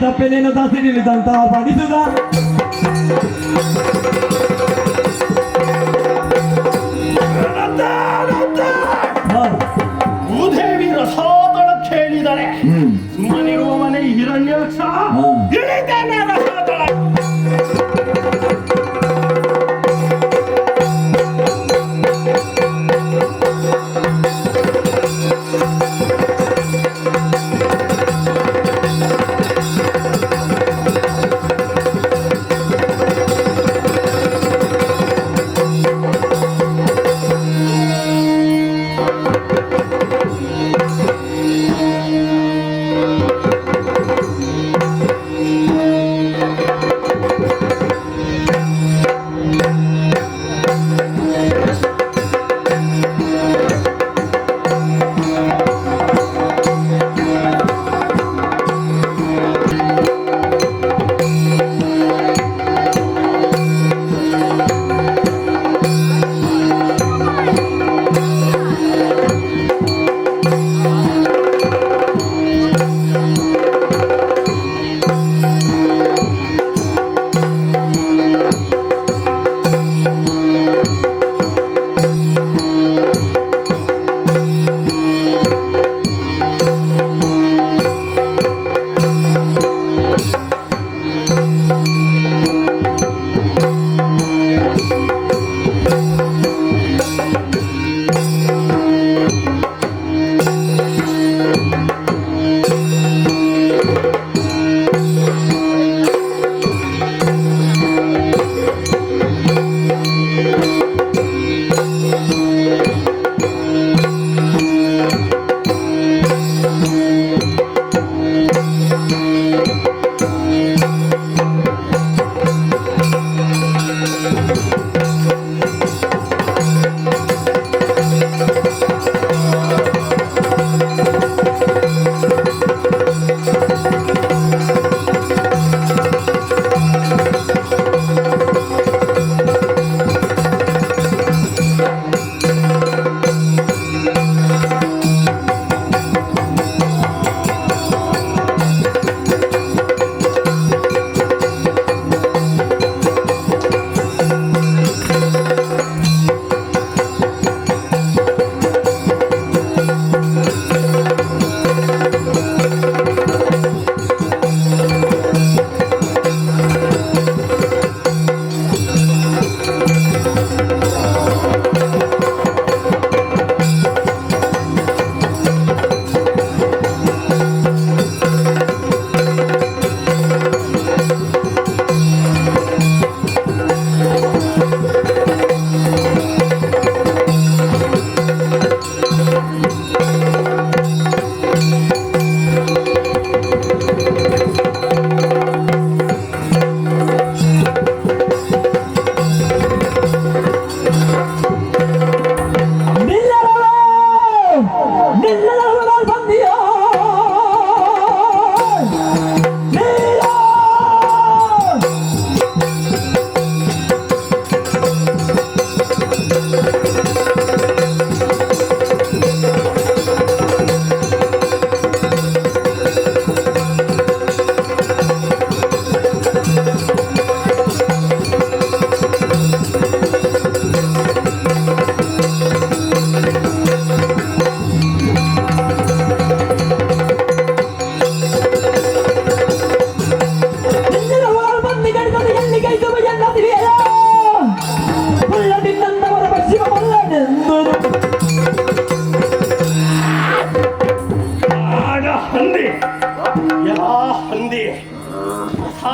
ತಪ್ಪೇನೇನು ದಾಸಿರಿಲಿದಂತ ಪಡಿಸುದ ಭೂದೇವಿ ರಸಾತಳ ಕೇಳಿದರೆ ಸುಮ್ಮನಿರುವವನೇ ಹಿರಣ್ಯಾಕ್ಷ, ಇಳಿತೇನೆ ರಸಾತಳ.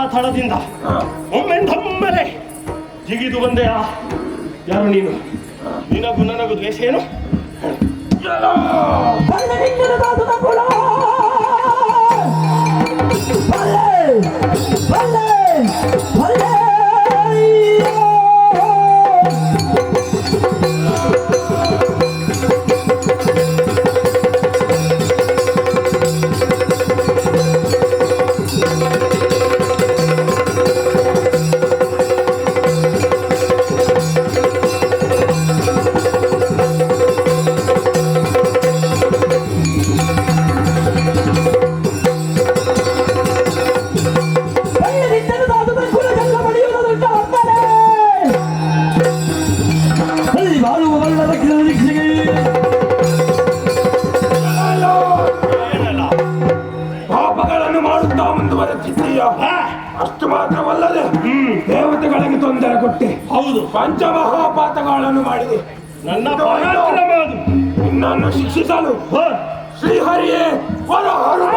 ಸ್ಥಳದಿಂದ ಒಮ್ಮೆಂದೊಮ್ಮೆಲೆ ಜಿಗಿದು ಬಂದೆಯ. ಯಾರು ನೀನು? ನಿನಗೂ ನನಗೂ ದ್ವೇಷ ಏನು? ಚಿತ್ತೀಯ ಅಷ್ಟು ಮಾತ್ರವಲ್ಲದೆ ದೇವತೆಗಳಿಗೆ ತೊಂದರೆ ಕೊಟ್ಟೆ. ಹೌದು, ಪಂಚಮಹಾಪಾತಗಳನ್ನು ಮಾಡಿದೆ. ನನ್ನ ಪರಾಕ್ರಮ ಅದು. ನಿನ್ನನ್ನು ಶಿಕ್ಷಿಸಲು ಶ್ರೀಹರಿಯೇ ಹೊರಹರು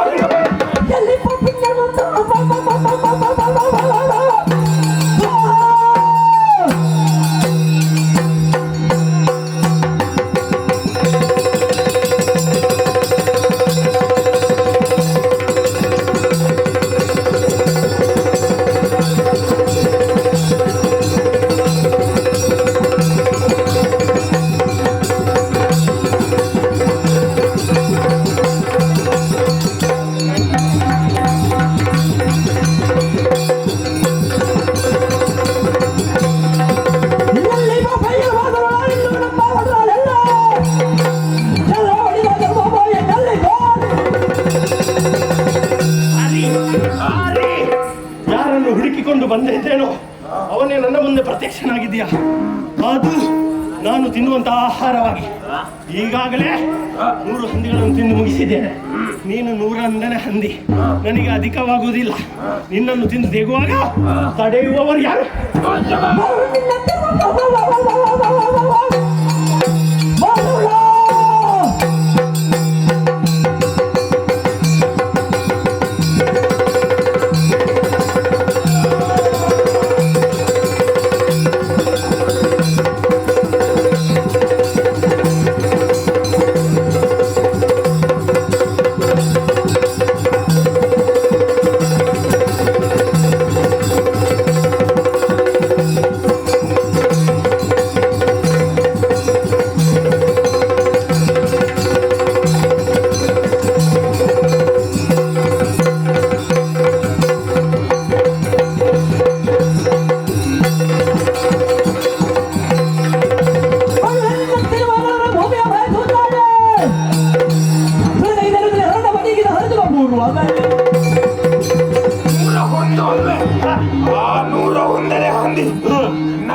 ಯಾರನ್ನು ಹುಡುಕಿಕೊಂಡು ಬಂದಿದ್ದೇನೋ ಅವನೇ ನನ್ನ ಮುಂದೆ ಪ್ರತ್ಯಕ್ಷನಾಗಿದ್ದೀಯಾ. ಅದು ನಾನು ತಿನ್ನುವಂತಹ ಆಹಾರವಾಗಿ ಈಗಾಗಲೇ 100 ಹಂದಿಗಳನ್ನು ತಿಂದು ಮುಗಿಸಿದ್ದೇನೆ. ನೀನು 101ನೇ ಹಂದಿ, ನನಗೆ ಅಧಿಕವಾಗುವುದಿಲ್ಲ. ನಿನ್ನನ್ನು ತಿಂದು ತೆಗುವಾಗ ತಡೆಯುವವರು ಯಾರು?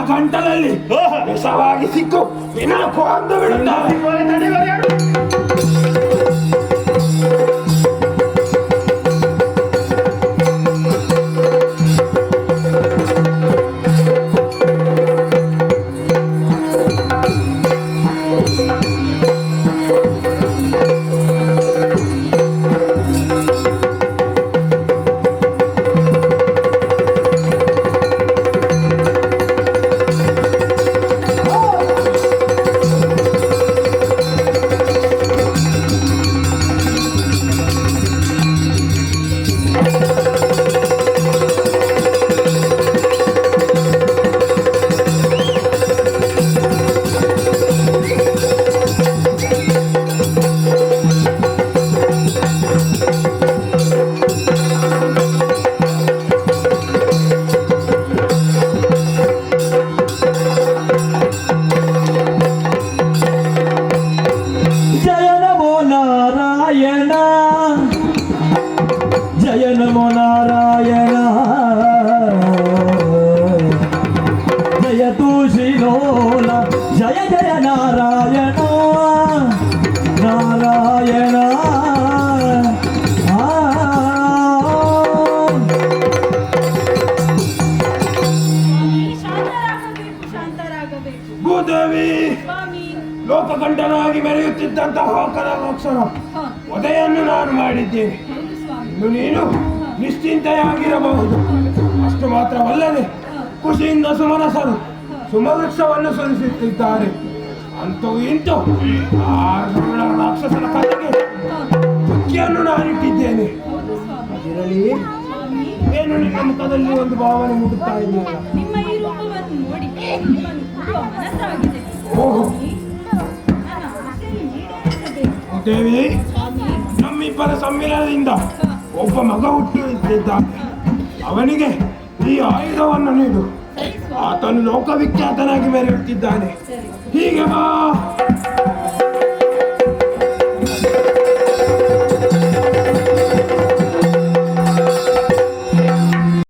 ಗಂಟಲಲ್ಲಿ ವಿಷವಾಗಿ ಸಿಕ್ಕು ವಿನಾಕು ಅಂದು ಬಿಡುತ್ತಾರೆ. ಲೋಕಕಂಠನಾಗಿ ಮೆರೆಯುತ್ತಿದ್ದಂತಹ ಕರಮೋಕ್ಷರ ವಧೆಯನ್ನು ನಾನು ಮಾಡಿದ್ದೇನೆ. ಇನ್ನು ನೀನು ನಿಶ್ಚಿಂತೆಯಾಗಿರಬಹುದು. ಅಷ್ಟು ಮಾತ್ರವಲ್ಲದೆ ಖುಷಿಯಿಂದ ಸುಮನಸರು ಸುಮವೃಕ್ಷವನ್ನು ಸುರಿಸುತ್ತಿದ್ದಾರೆ. ಅಂತೂ ಇಂತೂ ಆ ರಾಕ್ಷಸನ ಕಥೆಗೆ ಕುಕ್ಕಿಯನ್ನು ನಾನಿಟ್ಟಿದ್ದೇನೆ. ಅದಿರಲಿ, ಏನು ನಿನ್ನ ಮುಖದಲ್ಲಿ ಒಂದು ಭಾವನೆ ಮೂಡುತ್ತಾ ಇದೆಯಲ್ಲ? ನಿಮ್ಮ ಈ ರೂಪವನ್ನು ನೋಡಿ ನಿಮ್ಮನ್ನು ಕೂಡುವ ಮನಸ್ಸಾಗಿದೆ. ಓಹೋ ದೇವಿ, ನಮ್ಮಿಬ್ಬರ ಸಮ್ಮಿಲನದಿಂದ ಒಬ್ಬ ಮಗ ಹುಟ್ಟುತ್ತಿದ್ದಾನೆ. ಅವನಿಗೆ ಈ ಆಯುಧವನ್ನು ನೀಡು. ಆತನು ಲೋಕವಿಖ್ಯಾತನಾಗಿ ಮೆರೆಯುತ್ತಿದ್ದಾನೆ. ಹೀಗೆ ಬಾ.